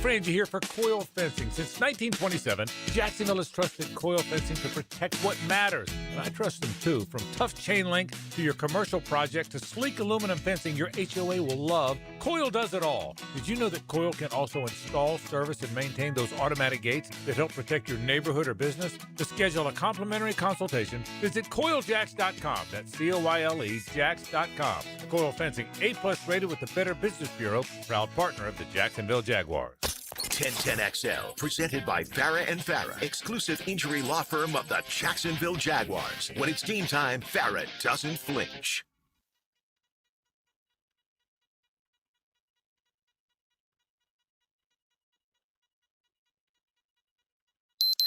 Frank Frangie here for Coil Fencing. Since 1927, Jacksonville has trusted Coil Fencing to protect what matters. And I trust them too. From tough chain link to your commercial project to sleek aluminum fencing your HOA will love, Coil does it all. Did you know that Coil can also install, service, and maintain those automatic gates that help protect your neighborhood or business? To schedule a complimentary consultation, visit CoilJacks.com. That's COYLE Jacks.com. Coil Fencing, A+ rated with the Better Business Bureau, proud partner of the Jacksonville Jaguars. 1010XL, presented by Farah and Farah, exclusive injury law firm of the Jacksonville Jaguars. When it's game time, Farah doesn't flinch.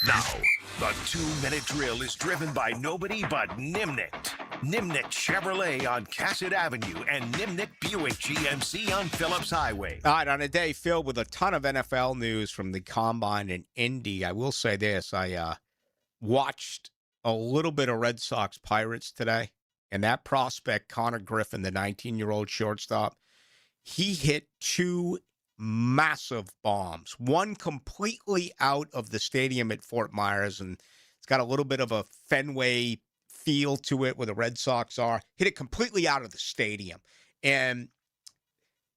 Now, the 2-minute drill is driven by nobody but Nimnicht. Nimnicht Chevrolet on Cassett Avenue and Nimnicht Buick GMC on Phillips Highway. All right, on a day filled with a ton of NFL news from the Combine and Indy, I will say this. I watched a little bit of Red Sox Pirates today, and that prospect, Connor Griffin, the 19-year-old shortstop, he hit 2 massive bombs, one completely out of the stadium at Fort Myers, and it's got a little bit of a Fenway feel to it where the Red Sox are. Hit it completely out of the stadium. And,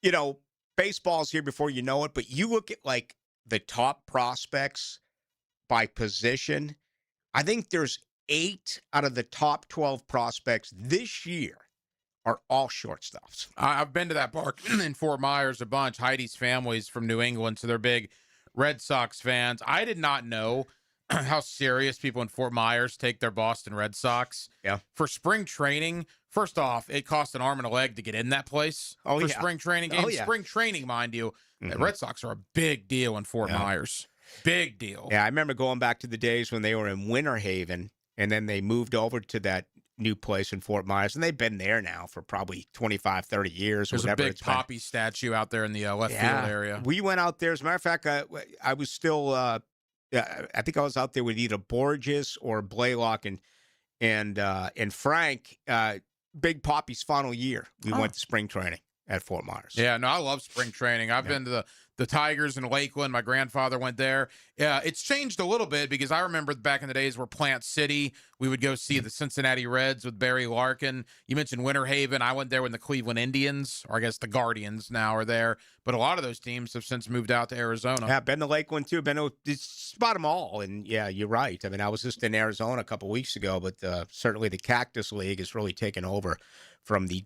you know, baseball's here before you know it, but you look at, like, the top prospects by position, I think there's 8 out of the top 12 prospects this year are all shortstops. I've been to that park in Fort Myers a bunch. Heidi's family's from New England, so they're big Red Sox fans. I did not know how serious people in Fort Myers take their Boston Red Sox. Yeah. For spring training, first off, it cost an arm and a leg to get in that place for spring training. And spring training, mind you, the Red Sox are a big deal in Fort Myers. Big deal. Yeah, I remember going back to the days when they were in Winter Haven, and then they moved over to that new place in Fort Myers, and they've been there now for probably 25, 30 years. There's a big Poppy statue out there in the left field area. We went out there. As a matter of fact, I was still, I think I was out there with either Borges or Blaylock and Frank. Big Poppy's final year. We went to spring training at Fort Myers. Yeah, no, I love spring training. I've been to the Tigers in Lakeland. My grandfather went there. Yeah, it's changed a little bit because I remember back in the days where Plant City, we would go see the Cincinnati Reds with Barry Larkin. You mentioned Winter Haven. I went there when the Cleveland Indians, or I guess the Guardians now are there. But a lot of those teams have since moved out to Arizona. Yeah, been to Lakeland too. Been to spot them all. And yeah, you're right. I mean, I was just in Arizona a couple weeks ago, but certainly the Cactus League has really taken over from the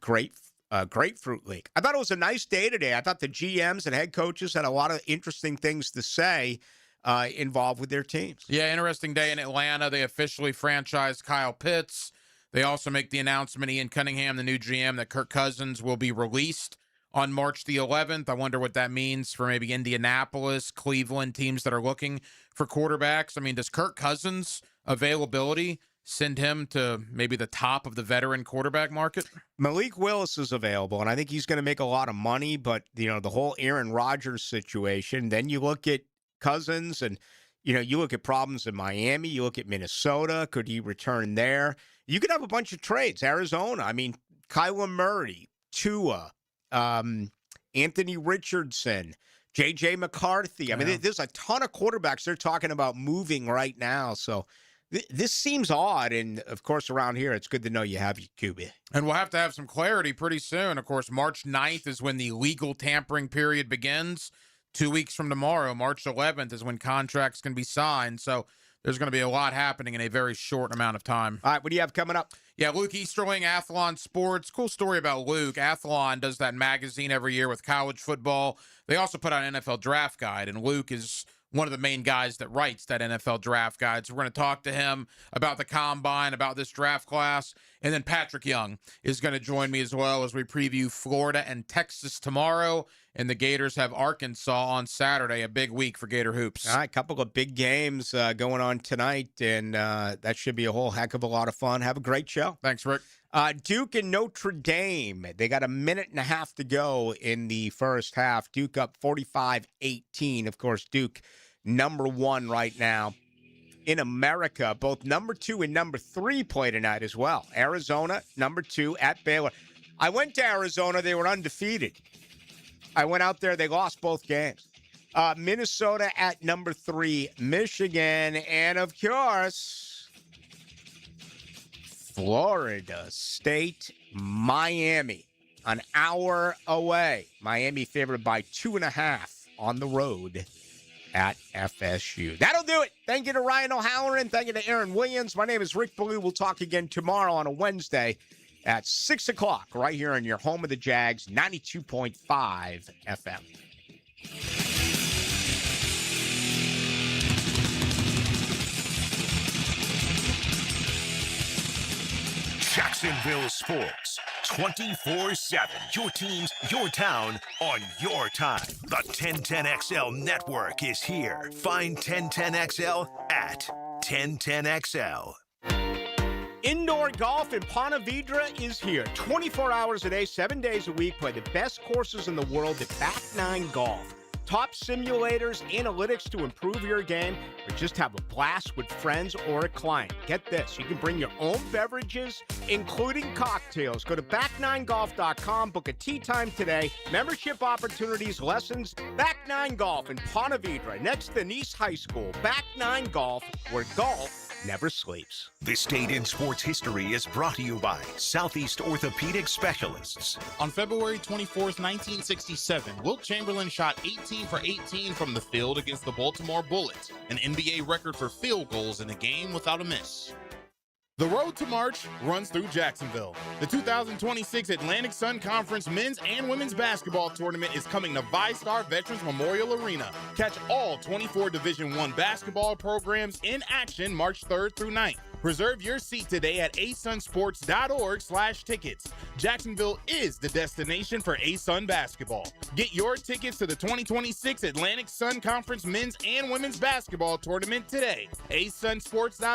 Grapefruit League. I thought it was a nice day today. I thought the GMs and head coaches had a lot of interesting things to say involved with their teams. Yeah, interesting day in Atlanta. They officially franchised Kyle Pitts. They also make the announcement, Ian Cunningham, the new GM, that Kirk Cousins will be released on March the 11th. I wonder what that means for maybe Indianapolis, Cleveland, teams that are looking for quarterbacks. I mean, does Kirk Cousins' availability send him to maybe the top of the veteran quarterback market? Malik Willis is available, and I think he's going to make a lot of money, but, you know, the whole Aaron Rodgers situation, then you look at Cousins and, you know, you look at problems in Miami, you look at Minnesota, could he return there? You could have a bunch of trades. Arizona, I mean, Kyler Murray, Tua, Anthony Richardson, J.J. McCarthy. I mean, there's a ton of quarterbacks they're talking about moving right now, so this seems odd, and, of course, around here, it's good to know you have your QB. And we'll have to have some clarity pretty soon. Of course, March 9th is when the legal tampering period begins. 2 weeks from tomorrow, March 11th, is when contracts can be signed. So there's going to be a lot happening in a very short amount of time. All right, what do you have coming up? Yeah, Luke Easterling, Athlon Sports. Cool story about Luke. Athlon does that magazine every year with college football. They also put out an NFL draft guide, and Luke is one of the main guys that writes that NFL draft guide. So we're going to talk to him about the Combine, about this draft class. And then Patrick Young is going to join me as well as we preview Florida and Texas tomorrow. And the Gators have Arkansas on Saturday, a big week for Gator Hoops. All right, a couple of big games going on tonight, and that should be a whole heck of a lot of fun. Have a great show. Thanks, Rick. Duke and Notre Dame. They got a minute and a half to go in the first half. Duke up 45-18. Of course, Duke number 1 right now in America. Both number 2 and number 3 play tonight as well. Arizona, number 2 at Baylor. I went to Arizona. They were undefeated. I went out there. They lost both games. Minnesota at number 3, Michigan. And, of course, Florida State, Miami, an hour away. Miami favored by 2.5 on the road at FSU. That'll do it. Thank you to Ryan O'Halloran. Thank you to Aaron Williams. My name is Rick Ballou. We'll talk again tomorrow on a Wednesday at 6 o'clock right here in your home of the Jags, 92.5 FM. Jacksonville Sports, 24/7. Your teams, your town, on your time. The 1010XL network is here. Find 1010XL at 1010XL. Indoor golf in Ponte Vedra is here. 24 hours a day, 7 days a week. Play the best courses in the world at Back Nine Golf. Top simulators, analytics to improve your game, or just have a blast with friends or a client. Get this, you can bring your own beverages, including cocktails. Go to back9golf.com, book a tee time today. Membership opportunities, lessons, Back Nine Golf in Ponte Vedra, next to Nice High School. Back Nine Golf, where golf never sleeps. This date in sports history is brought to you by Southeast Orthopedic Specialists. On February 24th, 1967, Wilt Chamberlain shot 18 for 18 from the field against the Baltimore Bullets, an NBA record for field goals in a game without a miss. The road to March runs through Jacksonville. The 2026 Atlantic Sun Conference men's and women's basketball tournament is coming to VyStar Veterans Memorial Arena. Catch all 24 Division I basketball programs in action March 3rd through 9th. Reserve your seat today at asunsports.org/tickets. Jacksonville is the destination for ASUN basketball. Get your tickets to the 2026 Atlantic Sun Conference men's and women's basketball tournament today. asunsports.org.